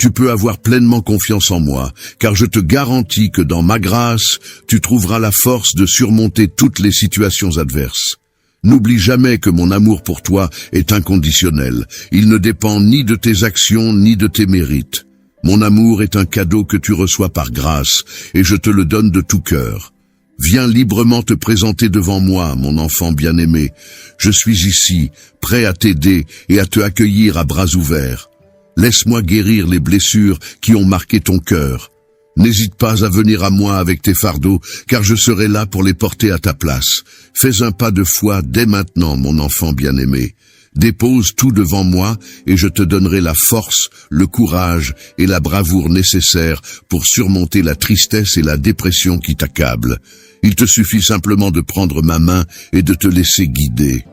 Tu peux avoir pleinement confiance en moi, car je te garantis que dans ma grâce, tu trouveras la force de surmonter toutes les situations adverses. N'oublie jamais que mon amour pour toi est inconditionnel. Il ne dépend ni de tes actions ni de tes mérites. Mon amour est un cadeau que tu reçois par grâce, et je te le donne de tout cœur. Viens librement te présenter devant moi, mon enfant bien-aimé. Je suis ici, prêt à t'aider et à te accueillir à bras ouverts. Laisse-moi guérir les blessures qui ont marqué ton cœur. N'hésite pas à venir à moi avec tes fardeaux, car je serai là pour les porter à ta place. Fais un pas de foi dès maintenant, mon enfant bien-aimé. Dépose tout devant moi et je te donnerai la force, le courage et la bravoure nécessaires pour surmonter la tristesse et la dépression qui t'accablent. Il te suffit simplement de prendre ma main et de te laisser guider.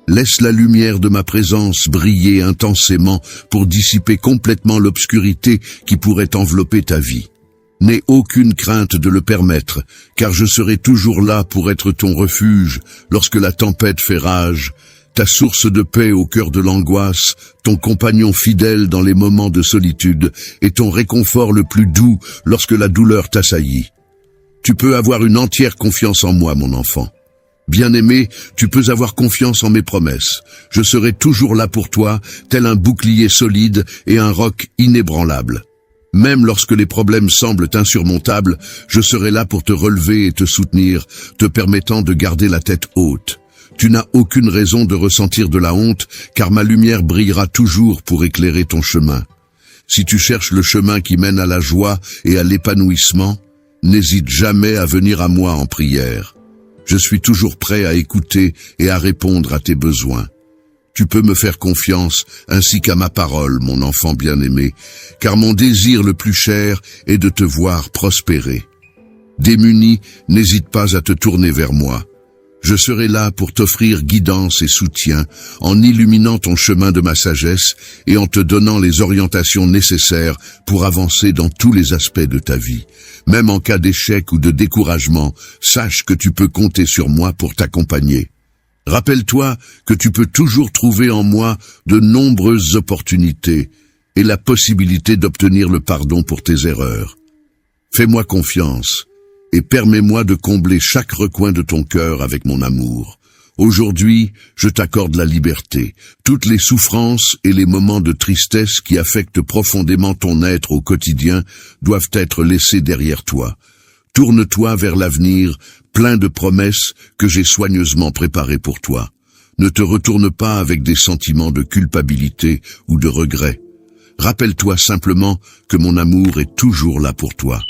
Laisse la lumière de ma présence briller intensément pour dissiper complètement l'obscurité qui pourrait envelopper ta vie. N'aie aucune crainte de le permettre, car je serai toujours là pour être ton refuge lorsque la tempête fait rage, ta source de paix au cœur de l'angoisse, ton compagnon fidèle dans les moments de solitude et ton réconfort le plus doux lorsque la douleur t'assaillit. Tu peux avoir une entière confiance en moi, mon enfant. Bien-aimé, tu peux avoir confiance en mes promesses. Je serai toujours là pour toi, tel un bouclier solide et un roc inébranlable. Même lorsque les problèmes semblent insurmontables, je serai là pour te relever et te soutenir, te permettant de garder la tête haute. Tu n'as aucune raison de ressentir de la honte, car ma lumière brillera toujours pour éclairer ton chemin. Si tu cherches le chemin qui mène à la joie et à l'épanouissement, n'hésite jamais à venir à moi en prière. Je suis toujours prêt à écouter et à répondre à tes besoins. Tu peux me faire confiance ainsi qu'à ma parole, mon enfant bien-aimé, car mon désir le plus cher est de te voir prospérer. Démuni, n'hésite pas à te tourner vers moi. Je serai là pour t'offrir guidance et soutien, en illuminant ton chemin de ma sagesse et en te donnant les orientations nécessaires pour avancer dans tous les aspects de ta vie. Même en cas d'échec ou de découragement, sache que tu peux compter sur moi pour t'accompagner. Rappelle-toi que tu peux toujours trouver en moi de nombreuses opportunités et la possibilité d'obtenir le pardon pour tes erreurs. Fais-moi confiance et permets-moi de combler chaque recoin de ton cœur avec mon amour. Aujourd'hui, je t'accorde la liberté. Toutes les souffrances et les moments de tristesse qui affectent profondément ton être au quotidien doivent être laissés derrière toi. Tourne-toi vers l'avenir, plein de promesses que j'ai soigneusement préparées pour toi. Ne te retourne pas avec des sentiments de culpabilité ou de regret. Rappelle-toi simplement que mon amour est toujours là pour toi.